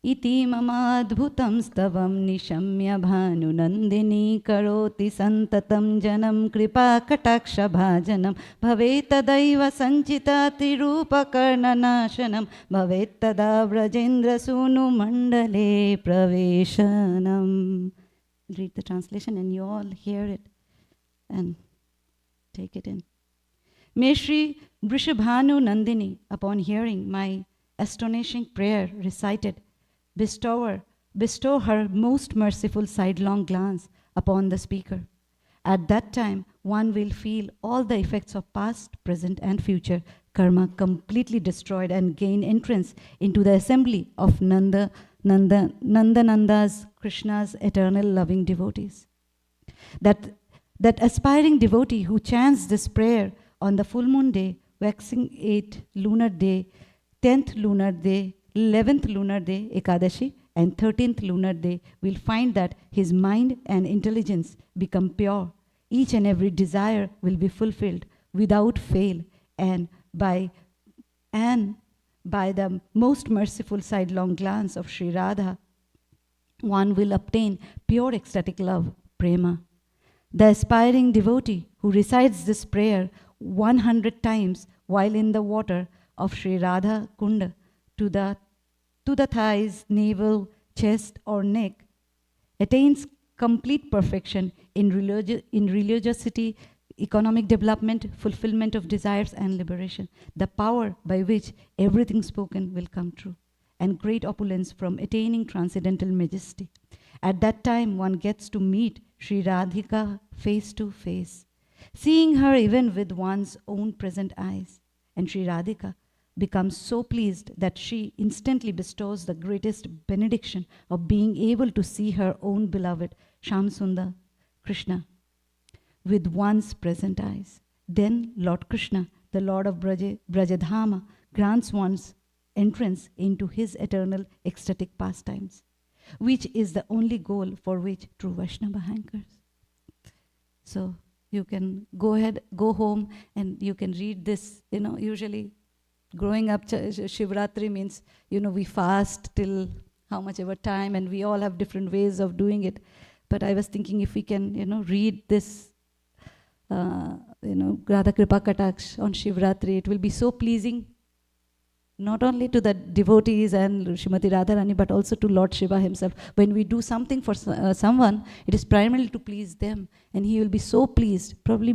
Iti mamadbhutam stavam nishamya bhanu nandini karoti santatam janam kripa kataksha bhajanam bhavetadaiva sanchita tirupa karnanashanam bhavetada vrajendra sunu mandale praveshanam. Read the translation and you all hear it and take it in. May Shri Vrishabhanu Nandini, upon hearing my astonishing prayer recited, bestow her most merciful sidelong glance upon the speaker. At that time, one will feel all the effects of past, present, and future karma completely destroyed and gain entrance into the assembly of Nandananda's, Krishna's eternal loving devotees. That aspiring devotee who chants this prayer on the full moon day, waxing 8th lunar day, 10th lunar day, 11th lunar day, Ekadashi, and 13th lunar day will find that his mind and intelligence become pure. Each and every desire will be fulfilled without fail, and by the most merciful sidelong glance of Sri Radha, one will obtain pure ecstatic love, prema. The aspiring devotee who recites this prayer 100 times while in the water of Sri Radha Kunda to the thighs, navel, chest or neck attains complete perfection in religiosity, economic development, fulfillment of desires and liberation, the power by which everything spoken will come true, and great opulence from attaining transcendental majesty. At that time one gets to meet Sri Radhika face to face, seeing her even with one's own present eyes. And Sri Radhika becomes so pleased that she instantly bestows the greatest benediction of being able to see her own beloved Shamsundar Krishna with one's present eyes. Then Lord Krishna, the Lord of Brajadhama, grants one's entrance into his eternal ecstatic pastimes, which is the only goal for which true Vaishnava hankers. So You can go ahead, go home, and you can read this. Usually growing up, Shivratri means, we fast till how much ever time, and we all have different ways of doing it. But I was thinking if we can, read this, Radha Kripa Kataksh on Shivratri, it will be so pleasing, not only to the devotees and Srimati Radharani, but also to Lord Shiva himself. When we do something for someone, it is primarily to please them, and he will be so pleased. Probably,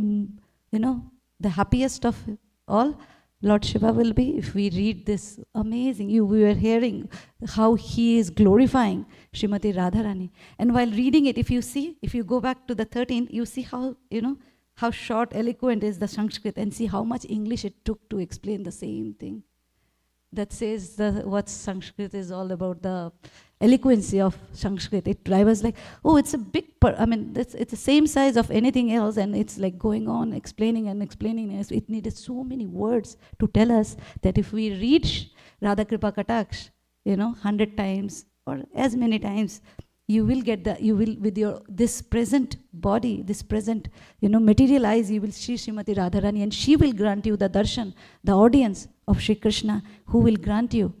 the happiest of all, Lord Shiva will be if we read this. Amazing. We were hearing how he is glorifying Srimati Radharani. And while reading it, if you go back to the 13th, you see how, how short, eloquent is the Sanskrit, and see how much English it took to explain the same thing. That says what Sanskrit is all about, the eloquency of Sanskrit. I was like, oh, it's a big, it's the same size of anything else, and it's like going on, explaining and explaining. It needed so many words to tell us that if we read Radha Kripa Kataksh, 100 times or as many times, you will with your this present body, this present, material eyes, you will see Srimati Radharani, and she will grant you the darshan, the audience of Shri Krishna, who will grant you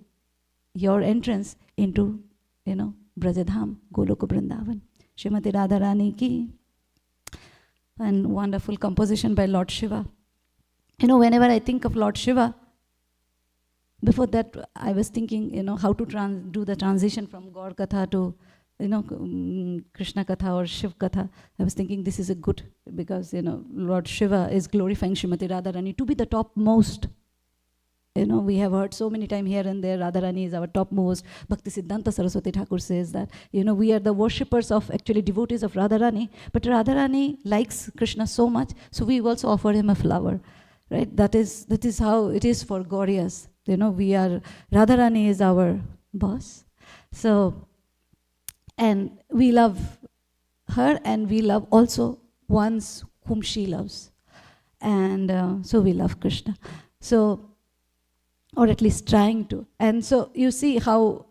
your entrance into, Brajadham, Goloka Vrindavan. Srimati Radharani ki, and wonderful composition by Lord Shiva. Whenever I think of Lord Shiva, before that I was thinking, how to do the transition from Gaur Katha to, Krishna Katha or Shiv Katha. I was thinking this is a good, because, Lord Shiva is glorifying Srimati Radharani to be the topmost. We have heard so many times here and there, Radharani is our topmost. Bhakti Siddhanta Saraswati Thakur says that, we are the worshippers of, actually devotees of Radharani, but Radharani likes Krishna so much, so we also offer him a flower, right? That is how it is for Gauriyas. Radharani is our boss. So, and we love her, and we love also ones whom she loves. And so we love Krishna. So, or at least trying to. And so you see how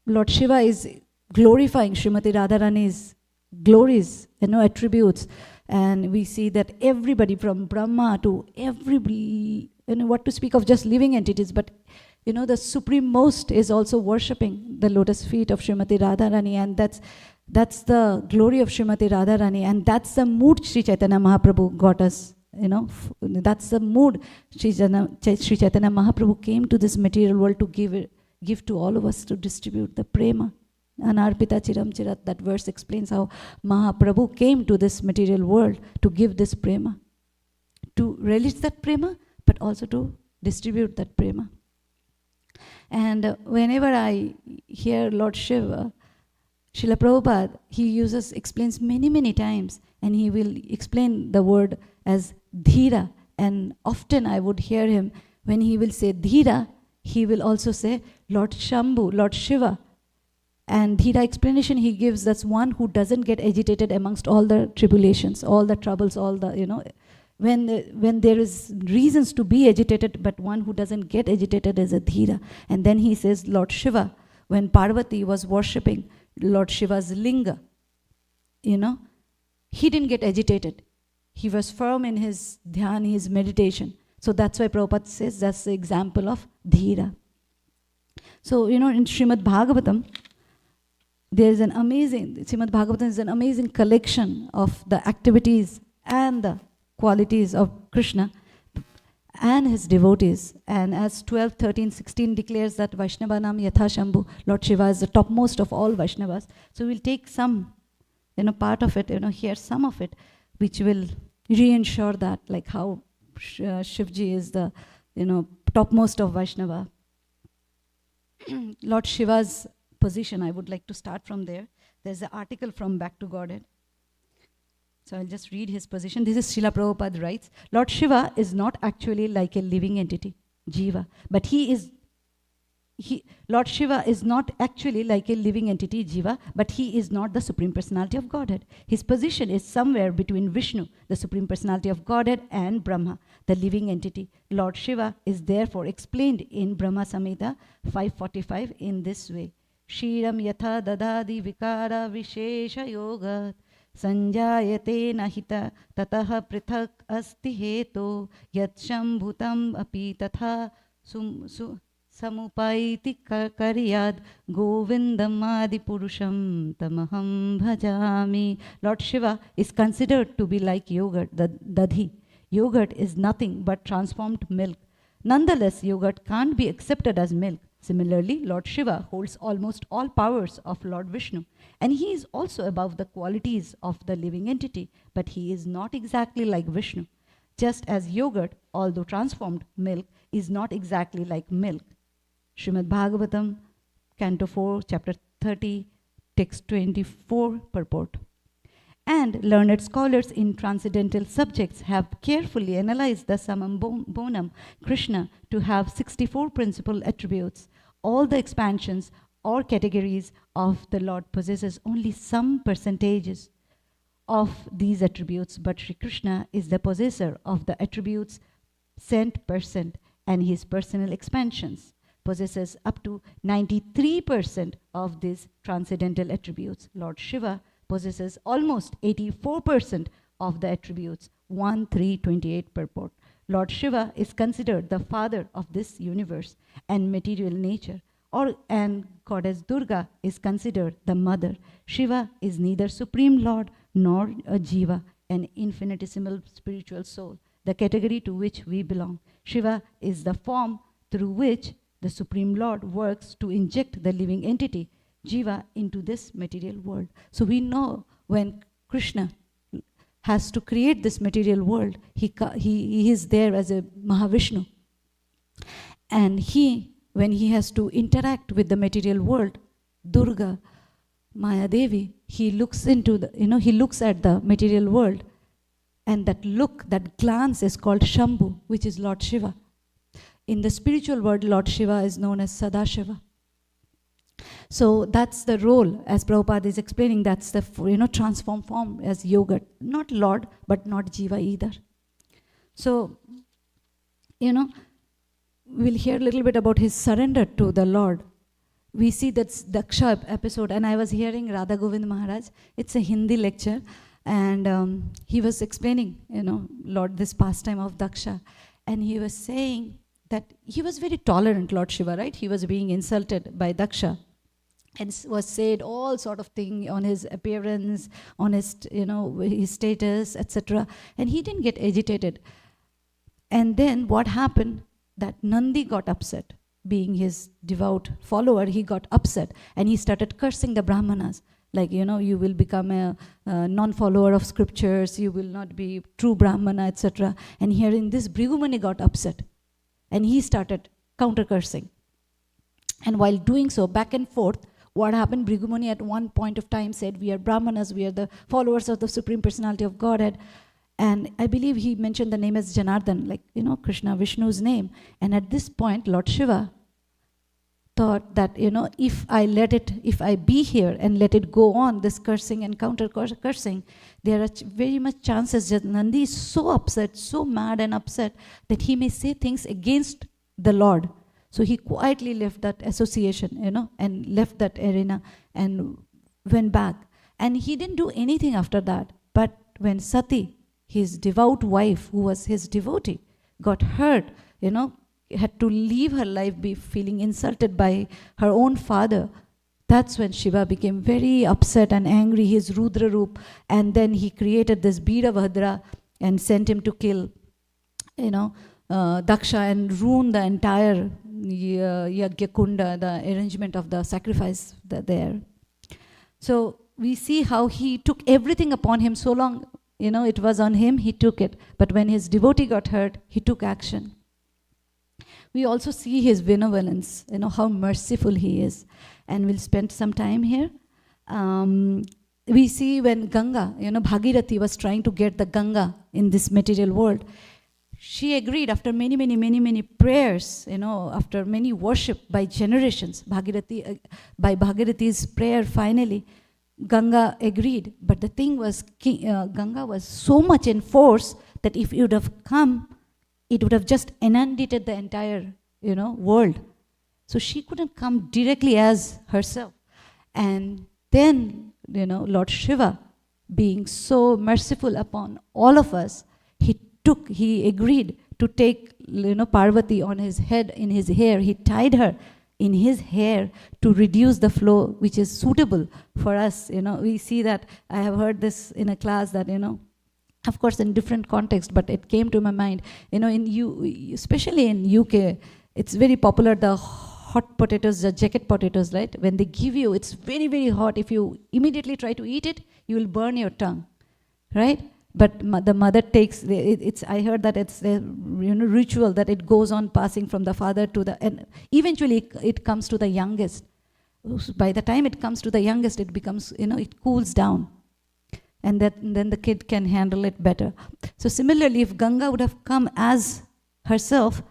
Lord Shiva is glorifying Srimati Radharani's glories, attributes. And we see that everybody from Brahma to everybody, what to speak of just living entities, but the Supreme Most is also worshipping the lotus feet of Srimati Radharani, and that's the glory of Srimati Radharani, and that's the mood Sri Chaitanya Mahaprabhu got us. That's the mood. Sri Chaitanya Mahaprabhu came to this material world to give to all of us, to distribute the prema. Anarpita Chiram Chirat, that verse explains how Mahaprabhu came to this material world to give this prema, to relish that prema, but also to distribute that prema. And whenever I hear Lord Shiva, Srila Prabhupada, he explains many, many times, and he will explain the word as dhira. And often I would hear him, when he will say dhira, he will also say Lord Shambhu, Lord Shiva. And dhira explanation he gives, that's one who doesn't get agitated amongst all the tribulations, all the troubles, all the, when there is reasons to be agitated, but one who doesn't get agitated is a dhira. And then he says Lord Shiva, when Parvati was worshipping Lord Shiva's linga, he didn't get agitated. He was firm in his dhyan, his meditation. So that's why Prabhupada says that's the example of dhira. So, in Srimad Bhagavatam, Srimad Bhagavatam is an amazing collection of the activities and the qualities of Krishna and his devotees. And as 12, 13, 16 declares that Vaishnavanam Yatha Shambhu, Lord Shiva is the topmost of all Vaishnavas. So we'll take some, part of it, hear some of it, which will reinsure that, like how Shivji is the, topmost of Vaishnava. Lord Shiva's position, I would like to start from there. There's an article from Back to Godhead. So I'll just read his position. This is Srila Prabhupada writes, Lord Shiva is not actually like a living entity, Jiva, but Lord Shiva is not actually like a living entity, Jiva, but he is not the Supreme Personality of Godhead. His position is somewhere between Vishnu, the Supreme Personality of Godhead, and Brahma, the living entity. Lord Shiva is therefore explained in Brahma Samhita 545 in this way. Shiram yatha dadadi vikara vishesha yoga sanjayate nahita tataha prithak asti heto yat shambhutam api tatha samupaiti karyad govindam adi purusham tamaham bhajami. Lord Shiva is considered to be like yogurt, the dadhi. Yogurt is nothing but transformed milk. Nonetheless, yogurt can't be accepted as milk. Similarly, Lord Shiva holds almost all powers of Lord Vishnu, and he is also above the qualities of the living entity, but he is not exactly like Vishnu. Just as yogurt, although transformed milk, is not exactly like milk. Srimad Bhagavatam, Canto 4, Chapter 30, Text 24, purport. And learned scholars in transcendental subjects have carefully analyzed the Samam Bonam Krishna to have 64 principal attributes. All the expansions or categories of the Lord possesses only some percentages of these attributes, but Sri Krishna is the possessor of the attributes %, and his personal expansions possesses up to 93% of these transcendental attributes. Lord Shiva possesses almost 84% of the attributes, 1,328 purport. Lord Shiva is considered the father of this universe and material nature, and goddess Durga is considered the mother. Shiva is neither supreme lord nor a jiva, an infinitesimal spiritual soul, the category to which we belong. Shiva is the form through which the Supreme Lord works to inject the living entity, jiva, into this material world. So we know when Krishna has to create this material world, he is there as a Mahavishnu. And when he has to interact with the material world, Durga, Maya Devi, he looks into he looks at the material world, and that glance is called Shambhu, which is Lord Shiva. In the spiritual world, Lord Shiva is known as Sadashiva. So that's the role, as Prabhupada is explaining, that's the transformed form as yogurt. Not Lord, but not Jiva either. So, we'll hear a little bit about his surrender to the Lord. We see that's Daksha episode, and I was hearing Radha Govind Maharaj. It's a Hindi lecture, and he was explaining, Lord, this pastime of Daksha, and he was saying that he was very tolerant, Lord Shiva, right? He was being insulted by Daksha, and was said all sort of thing on his appearance, on his, his status, etc. And he didn't get agitated. And then what happened? That Nandi got upset. Being his devout follower, he got upset, and he started cursing the Brahmanas. Like, you will become a non-follower of scriptures, you will not be true Brahmana, etc. And hearing this, Bhrigumani got upset, and he started counter-cursing. And while doing so, back and forth, what happened? Bhrigumani at one point of time said, we are Brahmanas, we are the followers of the Supreme Personality of Godhead. And I believe he mentioned the name as Janardhan, like, Krishna, Vishnu's name. And at this point, Lord Shiva thought that, if I be here and let it go on, this cursing and counter-cursing, there are very much chances that Nandi is so upset, so mad and upset, that he may say things against the Lord. So he quietly left that association, and left that arena and went back. And he didn't do anything after that. But when Sati, his devout wife, who was his devotee, got hurt, had to leave her life, be feeling insulted by her own father, that's when Shiva became very upset and angry, his Rudra Roop, and then he created this Birabhadra and sent him to kill, Daksha, and ruin the entire Yagya Kunda, the arrangement of the sacrifice there. So we see how he took everything upon him. So long, it was on him, he took it. But when his devotee got hurt, he took action. We also see his benevolence, how merciful he is. And we'll spend some time here. We see when Ganga, Bhagirathi was trying to get the Ganga in this material world. She agreed after many prayers, after many worship by generations, by Bhagirathi's prayer finally, Ganga agreed. But the thing was, Ganga was so much in force that if it would have come, it would have just inundated the entire, world. So she couldn't come directly as herself. And then, Lord Shiva, being so merciful upon all of us, he agreed to take, Parvati on his head, in his hair. He tied her in his hair to reduce the flow, which is suitable for us. We see that, I have heard this in a class that, of course in different context, but it came to my mind, especially in UK, it's very popular, the hot potatoes, the jacket potatoes, right? When they give you, it's very, very hot. If you immediately try to eat it, you will burn your tongue, right? But the mother takes, I heard that it's a ritual that it goes on passing from the father to the, and eventually it comes to the youngest. By the time it comes to the youngest, it becomes, it cools down. And then the kid can handle it better. So similarly, if Ganga would have come as herself,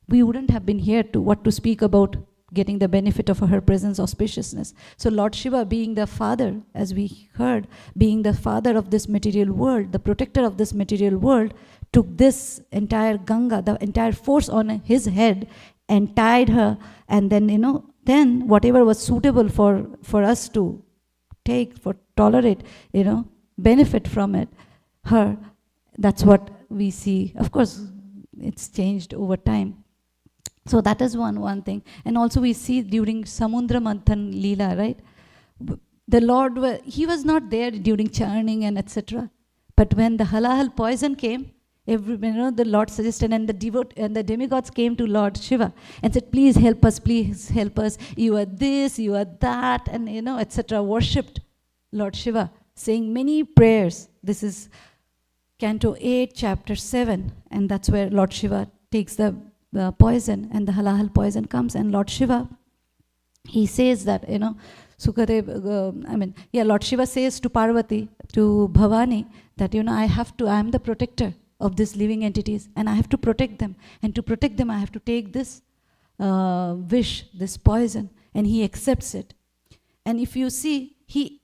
we wouldn't have been here to speak about getting the benefit of her presence, auspiciousness. So Lord Shiva, being the father, as we heard, being the father of this material world, the protector of this material world, took this entire Ganga, the entire force on his head, and tied her, and then, then whatever was suitable for us to take, for tolerate, benefit from it, that's what we see. Of course, it's changed over time. So that is one thing. And also we see during Samudra Manthan Leela, right? The Lord, he was not there during churning and etc. But when the halal poison came, the Lord suggested, and the demigods came to Lord Shiva and said, please help us, you are this, you are that, and etc. Worshipped Lord Shiva, saying many prayers. This is Canto 8, Chapter 7, and that's where Lord Shiva takes the poison, and the halal poison comes, and Lord Shiva, he says that, Sukadev, Lord Shiva says to Parvati, to Bhavani, that, I am the protector of these living entities, and I have to protect them, and to protect them I have to take this wish, this poison, and he accepts it. And if you see, he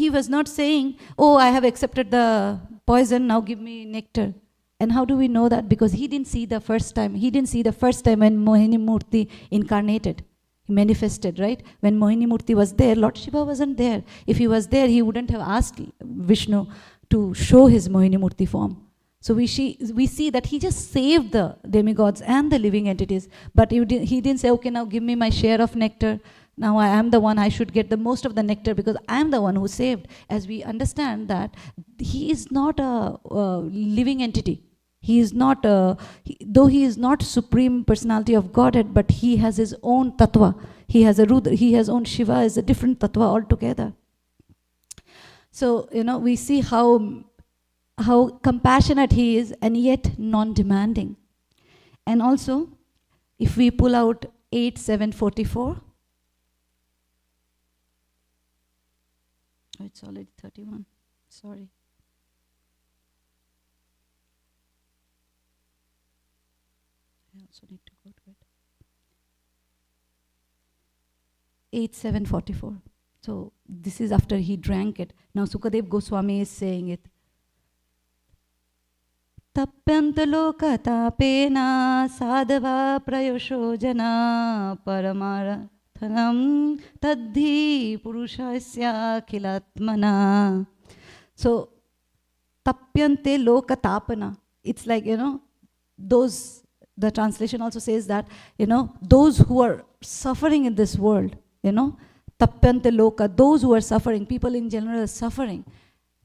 was not saying, oh, I have accepted the poison, now give me nectar. And how do we know that? Because he didn't see the first time. He didn't see the first time when Mohini Murti incarnated. He manifested, right? When Mohini Murti was there, Lord Shiva wasn't there. If he was there, he wouldn't have asked Vishnu to show his Mohini Murti form. So we see that he just saved the demigods and the living entities. But he didn't say, okay, now give me my share of nectar. Now I am the one, I should get the most of the nectar because I am the one who saved. As we understand that he is not a living entity. He is not, though he is not Supreme Personality of Godhead, but he has his own tattva. He has his own Shiva is a different tattva altogether. So, we see how compassionate he is and yet non-demanding. And also, if we pull out 8:7:44, oh, it's already 31, sorry. I also need to go to it. 8:7:44. So this is after he drank it. Now Sukadev Goswami is saying it. Tapyantaloka tapena sadhava prayosho jana paramarthanam tadhi purushasya kilatmana. So tapyante loka tapana. It's like, those. The translation also says that, those who are suffering in this world, tapyante loka, those who are suffering, people in general are suffering.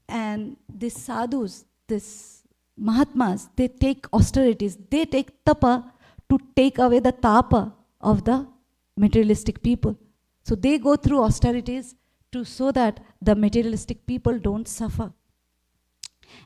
And these sadhus, these mahatmas, they take austerities, they take tapa to take away the tapa of the materialistic people. So they go through austerities so that the materialistic people don't suffer.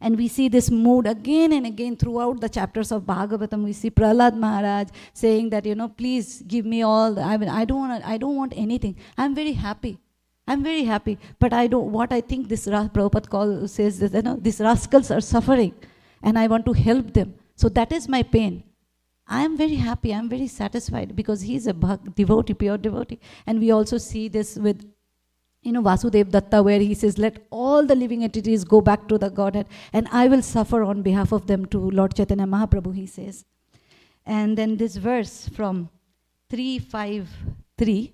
And we see this mood again and again throughout the chapters of Bhagavatam. We see Prahlad Maharaj saying that, please give me all. I don't want anything. I'm very happy. But what I think this Prabhupada says that, these rascals are suffering and I want to help them. So that is my pain. I am very happy. I'm very satisfied because he is a devotee, pure devotee. And we also see this with Vasudev Datta, where he says, let all the living entities go back to the Godhead and I will suffer on behalf of them to Lord Chaitanya Mahaprabhu, he says. And then this verse from 3:5:3,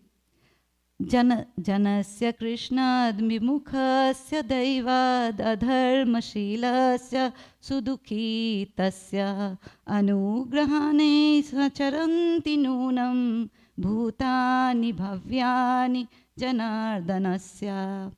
जनस्य कृष्णाद् विमुखस्य दैवाद् अधर्मशीलस्य सुदुःखी तस्य अनुग्रहाणे सचरन्ति नूनं भूतानि भव्यानि janardanasya.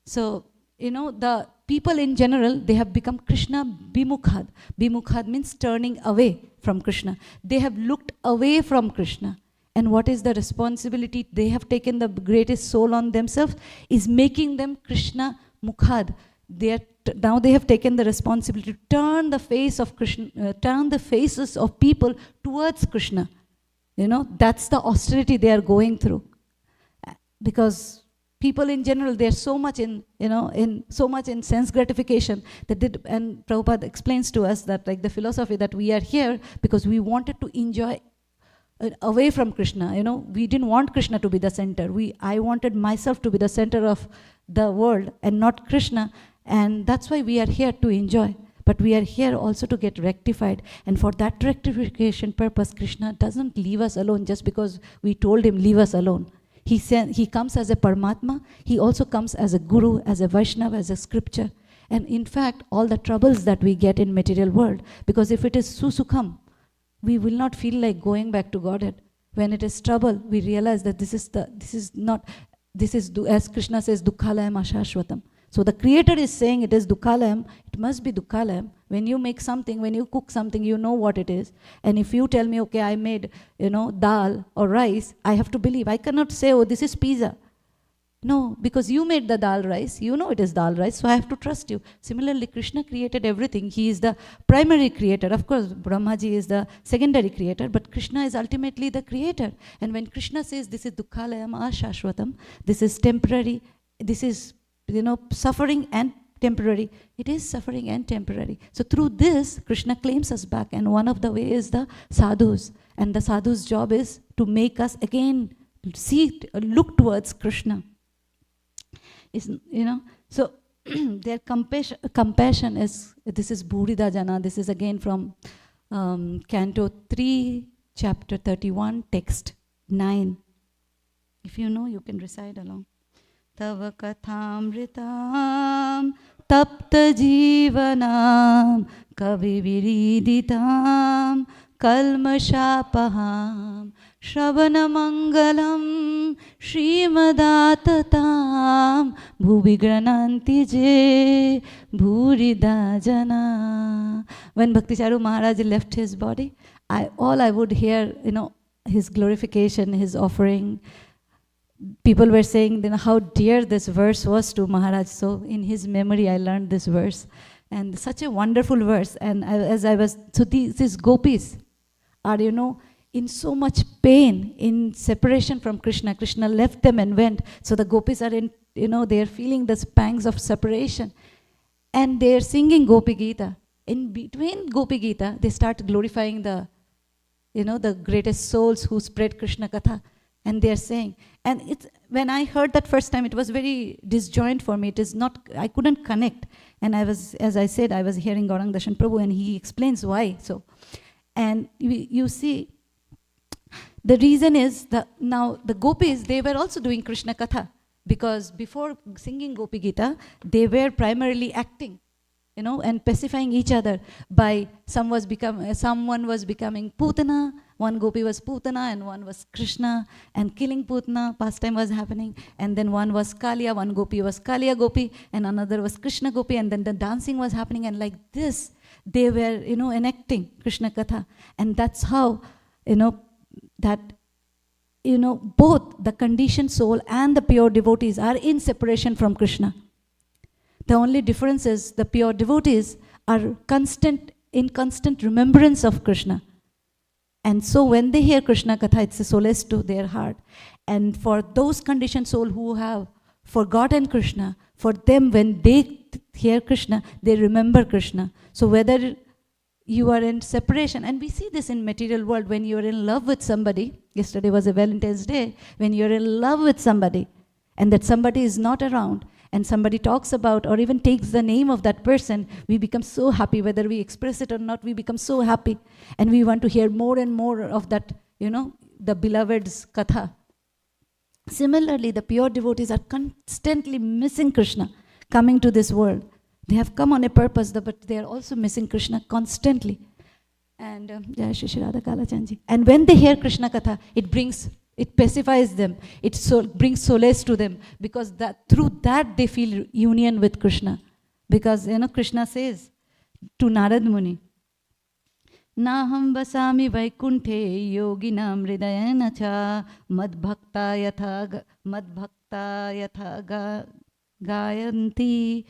So, the people in general, they have become Krishna bimukhad. Bimukhad means turning away from Krishna. They have looked away from Krishna. And what is the responsibility? They have taken the greatest soul on themselves, is making them Krishna mukhad. Now they have taken the responsibility to turn the face of Krishna, turn the faces of people towards Krishna. That's the austerity they are going through. Because people in general, they're so much in sense gratification and Prabhupada explains to us that like the philosophy that we are here because we wanted to enjoy away from Krishna. We didn't want Krishna to be the center. I wanted myself to be the center of the world and not Krishna, and that's why we are here to enjoy. But we are here also to get rectified, and for that rectification purpose, Krishna doesn't leave us alone just because we told him leave us alone. He comes as a Paramatma. He also comes as a Guru, as a Vaishnava, as a scripture. And in fact, all the troubles that we get in material world, because if it is susukham, we will not feel like going back to Godhead. When it is trouble, we realize that this is as Krishna says, Dukkhalayam Ashashvatam. So the Creator is saying it is Dukkhalayam, it must be Dukkhalayam. When you make something, when you cook something, you know what it is. And if you tell me, okay, I made, dal or rice, I have to believe. I cannot say, oh, this is pizza. No, because you made the dal rice, you know it is dal rice, so I have to trust you. Similarly, Krishna created everything. He is the primary creator. Of course, Brahmaji is the secondary creator, but Krishna is ultimately the creator. And when Krishna says, this is Dukkhalayam Ashashvatam, this is temporary, this is suffering and temporary. It is suffering and temporary. So through this, Krishna claims us back, and one of the ways is the sadhus. And the sadhus' job is to make us again look towards Krishna. So their compassion is, this is Bhurida Jana. This is again from Canto 3, chapter 31, text 9. If you know, you can recite along. Tava Caithamritam tapta jivanam kavi viriditam kalmashapaham Shravana Mangalam Srimadatam Bhuvi Grananti Je Bhurida Jana. When Bhakticharu Maharaj left his body, all I would hear, his glorification, his offering. People were saying, how dear this verse was to Maharaj. So in his memory, I learned this verse. And such a wonderful verse. And these gopis are, in so much pain, in separation from Krishna. Krishna left them and went. So the gopis are they are feeling the pangs of separation. And they are singing Gopi Gita. In between Gopi Gita, they start glorifying the greatest souls who spread Krishna Katha. And they are saying, and when I heard that first time, it was very disjoint for me. I couldn't connect. And as I said, I was hearing Gaurang Darshan Prabhu, and he explains why. So, and you see, the reason is now the gopis, they were also doing Krishna Katha, because before singing Gopi Gita, they were primarily acting, and pacifying each other by someone was becoming Putana, one gopi was Putana and one was Krishna, and killing Putana pastime was happening, and then one was Kaliya, one gopi was Kaliya Gopi, and another was Krishna Gopi, and then the dancing was happening, and like this, they were, enacting Krishna Katha. And that's how, both the conditioned soul and the pure devotees are in separation from Krishna. The only difference is the pure devotees are in constant remembrance of Krishna. And so when they hear Krishna Katha, it's a solace to their heart. And for those conditioned souls who have forgotten Krishna, for them when they hear Krishna, they remember Krishna. So whether you are in separation, and we see this in material world, when you are in love with somebody, yesterday was a Valentine's Day, when you're in love with somebody, and that somebody is not around, and somebody talks about or even takes the name of that person, we become so happy. Whether we express it or not, we become so happy. And we want to hear more and more of that, the beloved's katha. Similarly, the pure devotees are constantly missing Krishna coming to this world. They have come on a purpose, but they are also missing Krishna constantly. And Jai Shri Shri Radha Kalachandji. And when they hear Krishna Katha, it pacifies them. It brings solace to them, because through that they feel union with Krishna. Because Krishna says to Narad Muni, Naham vasami vaikunthe yoginam hridayana cha madbhakta yatha gayanti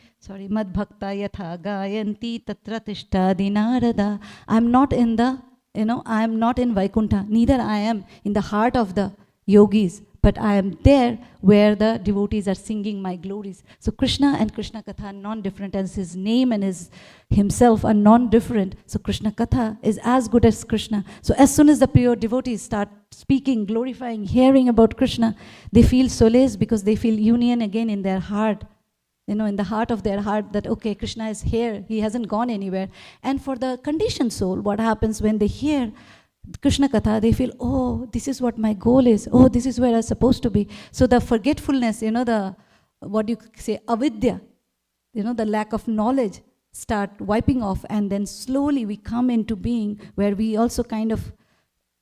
tatra tishtadi narada. I'm not in Vaikuntha, neither I am in the heart of the yogis, but I am there where the devotees are singing my glories. So Krishna and Krishna Katha are non-different, as his name and himself are non-different. So Krishna Katha is as good as Krishna. So as soon as the pure devotees start speaking, glorifying, hearing about Krishna, they feel solace, because they feel union again in their heart. In the heart of their heart, that okay, Krishna is here, he hasn't gone anywhere. And for the conditioned soul, what happens when they hear Krishna Katha, they feel, oh, this is what my goal is. Oh, this is where I'm supposed to be. So the forgetfulness, what you say, avidya, the lack of knowledge, start wiping off. And then slowly we come into being where we also kind of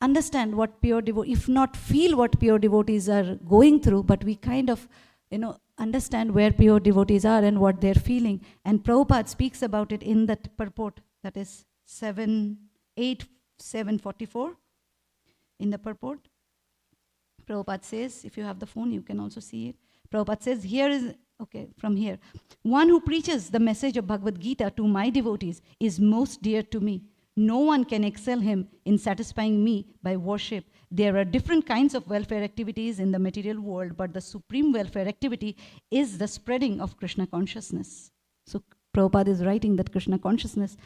understand what pure devotees, if not feel what pure devotees are going through, but we kind of, understand where pure devotees are and what they're feeling. And Prabhupada speaks about it in that purport, that is 744. In the purport, Prabhupada says, if you have the phone, you can also see it. Prabhupada says, from here, one who preaches the message of Bhagavad Gita to my devotees is most dear to me. No one can excel him in satisfying me by worship. There are different kinds of welfare activities in the material world, but the supreme welfare activity is the spreading of Krishna consciousness. So Prabhupada is writing that Krishna consciousness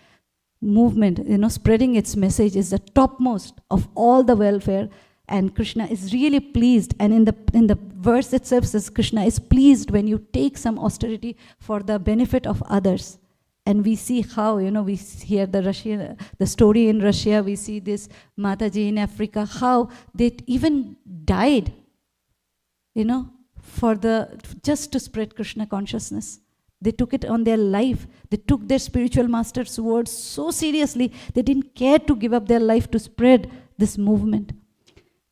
movement, spreading its message is the topmost of all the welfare, and Krishna is really pleased. And in the verse itself says Krishna is pleased when you take some austerity for the benefit of others. And we see how, we hear the story in Russia, we see this Mataji in Africa, how they even died, just to spread Krishna consciousness. They took it on their life. They took their spiritual master's words so seriously, they didn't care to give up their life to spread this movement.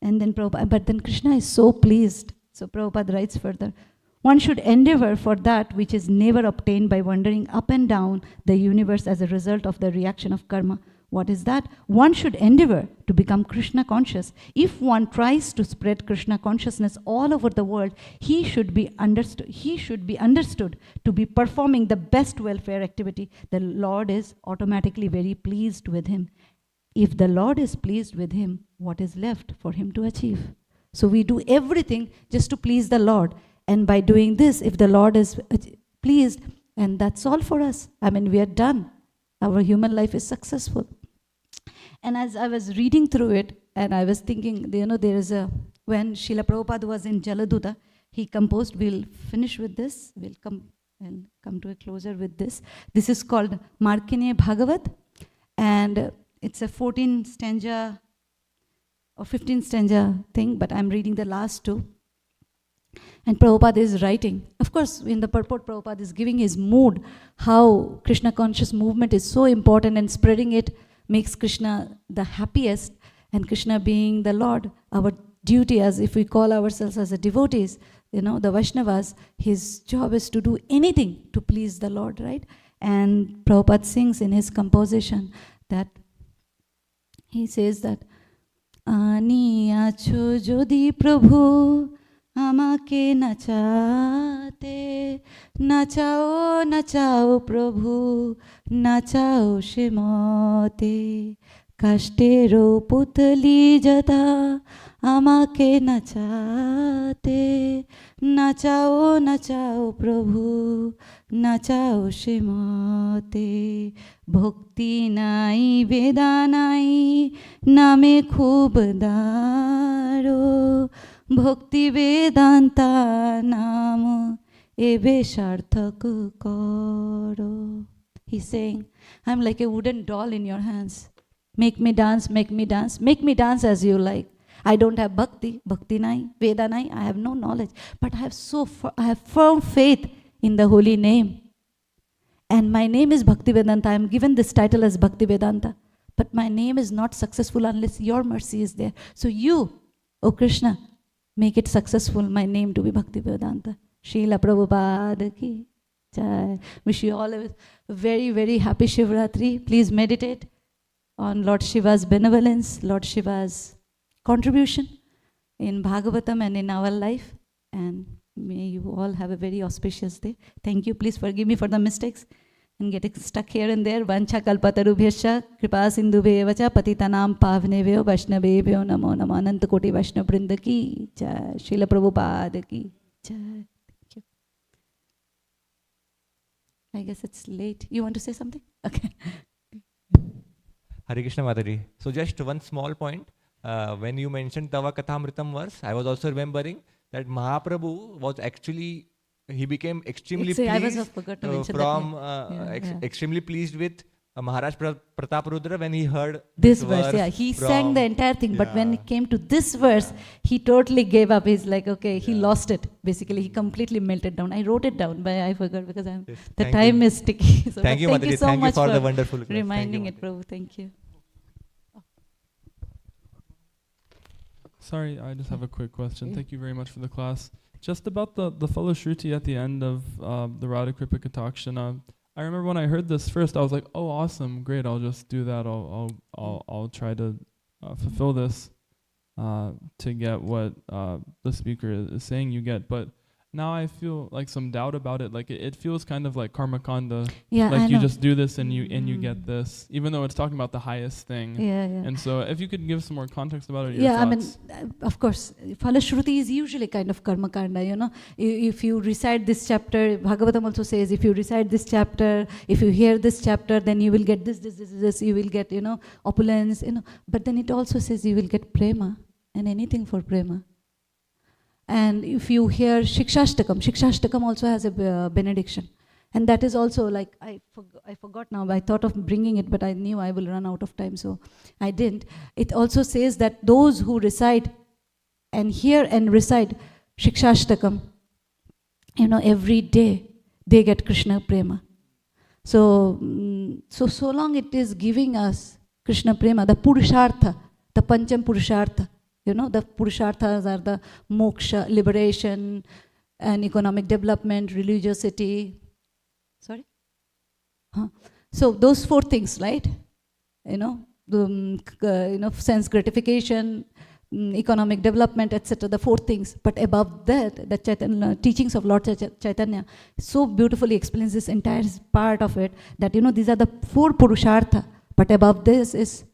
And then but then Krishna is so pleased. So Prabhupada writes further, one should endeavor for that which is never obtained by wandering up and down the universe as a result of the reaction of karma. What is that? One should endeavor to become Krishna conscious. If one tries to spread Krishna consciousness all over the world, he should be understood to be performing the best welfare activity. The Lord is automatically very pleased with him. If the Lord is pleased with him, what is left for him to achieve? So we do everything just to please the Lord. And by doing this, if the Lord is pleased, and that's all for us. We are done. Our human life is successful. And as I was reading through it, and I was thinking, when Srila Prabhupada was in Jaladuta, he composed, we'll finish with this, we'll come to a closer with this. This is called Markine Bhagavat, and it's a 14 stanza or 15 stanza thing, but I'm reading the last two. And Prabhupada is writing. Of course, in the purport, Prabhupada is giving his mood, how Krishna conscious movement is so important, and spreading it makes Krishna the happiest, and Krishna being the Lord, our duty, as if we call ourselves as a devotees, the Vaishnavas, his job is to do anything to please the Lord, right? And Prabhupada sings in his composition that, he says that, Ani acho jodi Prabhu আমাকে নাচাতে নাচাও নাচাও প্রভু নাচাও সে মতে কাষ্টেরও পুতলি যথা আমাকে নাচাতে নাচাও নাচাও প্রভু নাচাও সে মতে ভক্তি নাই বেদা নাই নামে খুব দারো Bhakti Vedanta Nam Ebe Sharthak Karo. He's saying, I'm like a wooden doll in your hands. Make me dance, make me dance, make me dance as you like. I don't have bhakti, bhakti nai, Veda nai, I have no knowledge. But I have firm faith in the holy name. And my name is Bhaktivedanta. I am given this title as Bhaktivedanta. But my name is not successful unless your mercy is there. So you, O Krishna, make it successful, my name to be Bhaktivedanta. Srila Prabhupada ki jai. Wish you all a very, very happy Shivratri. Please meditate on Lord Shiva's benevolence, Lord Shiva's contribution in Bhagavatam and in our life. And may you all have a very auspicious day. Thank you. Please forgive me for the mistakes and getting stuck here and there. Vancha kalpatarubhyascha kripa sindhubhyevacha patitanam pavnevyo vaishnavebhyo namo namo ananta koti vaishnav vrinda ki jai. Srila Prabhupada ki jai. Thank you. I guess it's late. You want to say something? Okay. Hare Krishna Mataji. So just one small point. When you mentioned Tava Kathamritam verse, I was also remembering that Mahaprabhu was actually, he became extremely pleased extremely pleased with Maharaj Pratap Rudra when he heard this verse. Yeah, he sang the entire thing, but when it came to this verse, he totally gave up. He's like, okay, he lost it. Basically, he completely melted down. I wrote it down, but I forgot because the time is sticky. So thank you, thank you so thank much you for the wonderful reminding it, Prabhu. Thank you. Sorry, I just have a quick question. Thank you very much for the class. Just about the Falashruti at the end of the Radha Kripa Katakshana. I remember when I heard this first, I was like, "Oh, awesome, great! I'll just do that. I'll try to fulfill this to get what the speaker is saying you get." But now I feel like some doubt about it. Like it feels kind of like karma kanda. Yeah, like I you know. just do this and you get this, even though it's talking about the highest thing. Yeah. And so, if you could give some more context about it. Yeah, I thoughts. mean, of course, Falashruti is usually kind of karma kanda, you know. If you recite this chapter, Bhagavatam also says, if you recite this chapter, if you hear this chapter, then you will get this, you will get, you know, opulence, you know. But then it also says you will get prema and anything for prema. And if you hear Shikshashtakam also has a benediction. And that is also like, I forgot now, I thought of bringing it, but I knew I will run out of time, so I didn't. It also says that those who recite and hear and recite Shikshashtakam, you know, every day, they get Krishna Prema. So long it is giving us Krishna Prema, the Purushartha, the Pancham Purushartha. You know, the Purusharthas are the moksha, liberation, and economic development, religiosity. Sorry? So those four things, right? You know, sense gratification, economic development, etc. The four things. But above that, the teachings of Lord Caitanya so beautifully explains this entire part of it, that, you know, these are the four Purushartha. But above this is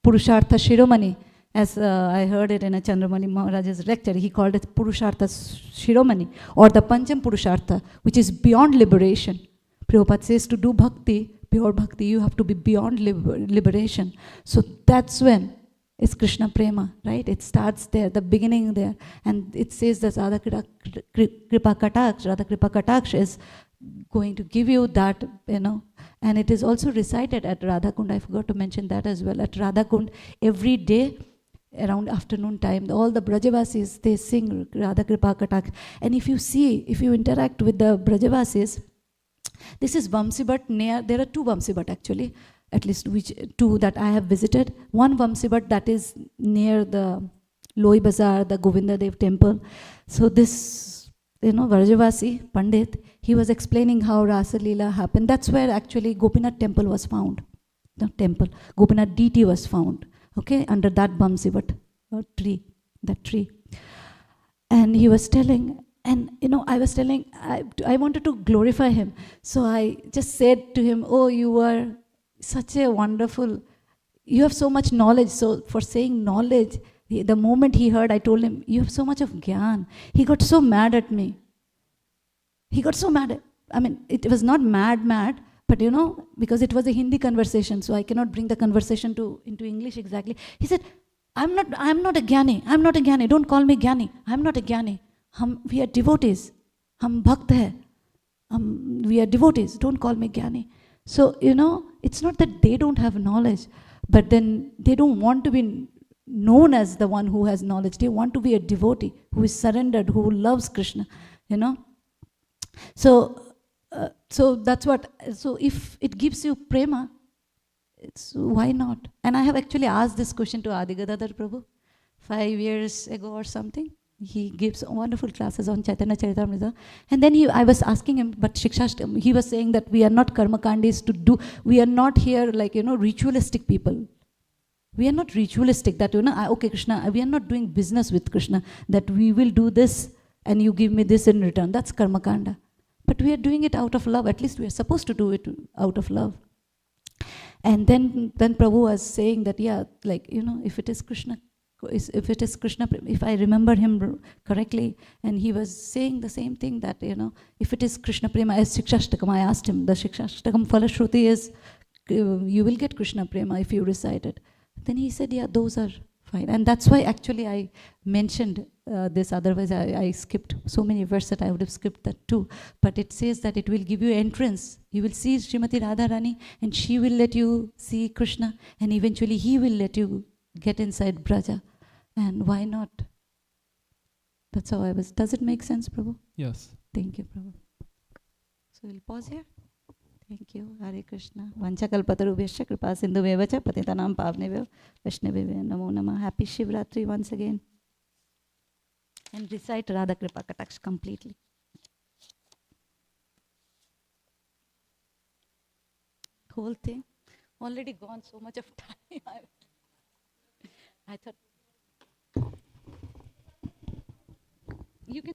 Purushartha Shiromani. As I heard it in a Chandramani Maharaj's lecture, he called it Purushartha Shiromani, or the Pancham Purushartha, which is beyond liberation. Prabhupada says to do bhakti, pure bhakti, you have to be beyond liberation. So that's when it's Krishna Prema, right? It starts there, the beginning there. And it says that Radha Kripa Kataksh is going to give you that, you know. And it is also recited at Radha Kund. I forgot to mention that as well. At Radha Kund, every day, around afternoon time, all the Brajavasis, they sing Radha Kripa Katak. And if you interact with the Brajavasis, this is Vamsibhat near, there are two Vamsibhat actually, at least two that I have visited. One Vamsibhat that is near the Loi Bazaar, the Govindadev temple. So this, you know, Brajavasi, Pandit, he was explaining how Rasa Leela happened. That's where actually Gopinath temple was found. The temple, Gopinath deity was found. Okay, under that Vamsibhat tree, that tree. And he was telling, and you know, I was telling, I wanted to glorify him. So I just said to him, oh, you are such a wonderful, you have so much knowledge. So for saying knowledge, the moment he heard, I told him, you have so much of gyan. He got so mad at me. He got so mad. I mean, it was not mad, but you know, because it was a Hindi conversation, so I cannot bring the conversation into English exactly. He said, I'm not a Gyani. Don't call me Gyani. I'm not a Gyani. We are devotees. Hum bhakt hai. We are devotees. Don't call me Gyani. So, you know, it's not that they don't have knowledge, but then they don't want to be known as the one who has knowledge. They want to be a devotee who is surrendered, who loves Krishna, you know. So that's what, so if it gives you prema, why not? And I have actually asked this question to Adi Gadadhar Prabhu 5 years ago or something. He gives wonderful classes on Caitanya Caritamrta. And then I was asking him, but Shikshashtakam, he was saying that we are not karmakandis to do, we are not here like, ritualistic people. We are not ritualistic that, okay, Krishna, we are not doing business with Krishna, that we will do this and you give me this in return. That's karmakanda. But we are doing it out of love. At least we are supposed to do it out of love. And then Prabhu was saying that, yeah, like, if it is Krishna, if I remember him correctly, and he was saying the same thing that, if it is Krishna Prema, as Shikshashtakam, I asked him, the Shikshashtakam Falashruti is, you will get Krishna Prema if you recite it. Then he said, yeah, those are fine. And that's why actually I mentioned this, otherwise I skipped so many verses that I would have skipped that too. But it says that it will give you entrance. You will see Srimati Radharani and she will let you see Krishna, and eventually he will let you get inside Braja. And why not? That's how I was. Does it make sense, Prabhu? Yes. Thank you, Prabhu. So we'll pause here. Thank you. Hare Krishna. Vanchakalpatarubhyascha kripa sindhumevacha patitanam pavnebhyo vaishnavebhyo namo namah. Happy Shivratri once again. And recite Radha Kripa Kataksh completely. Whole thing. Already gone so much of time. I thought you can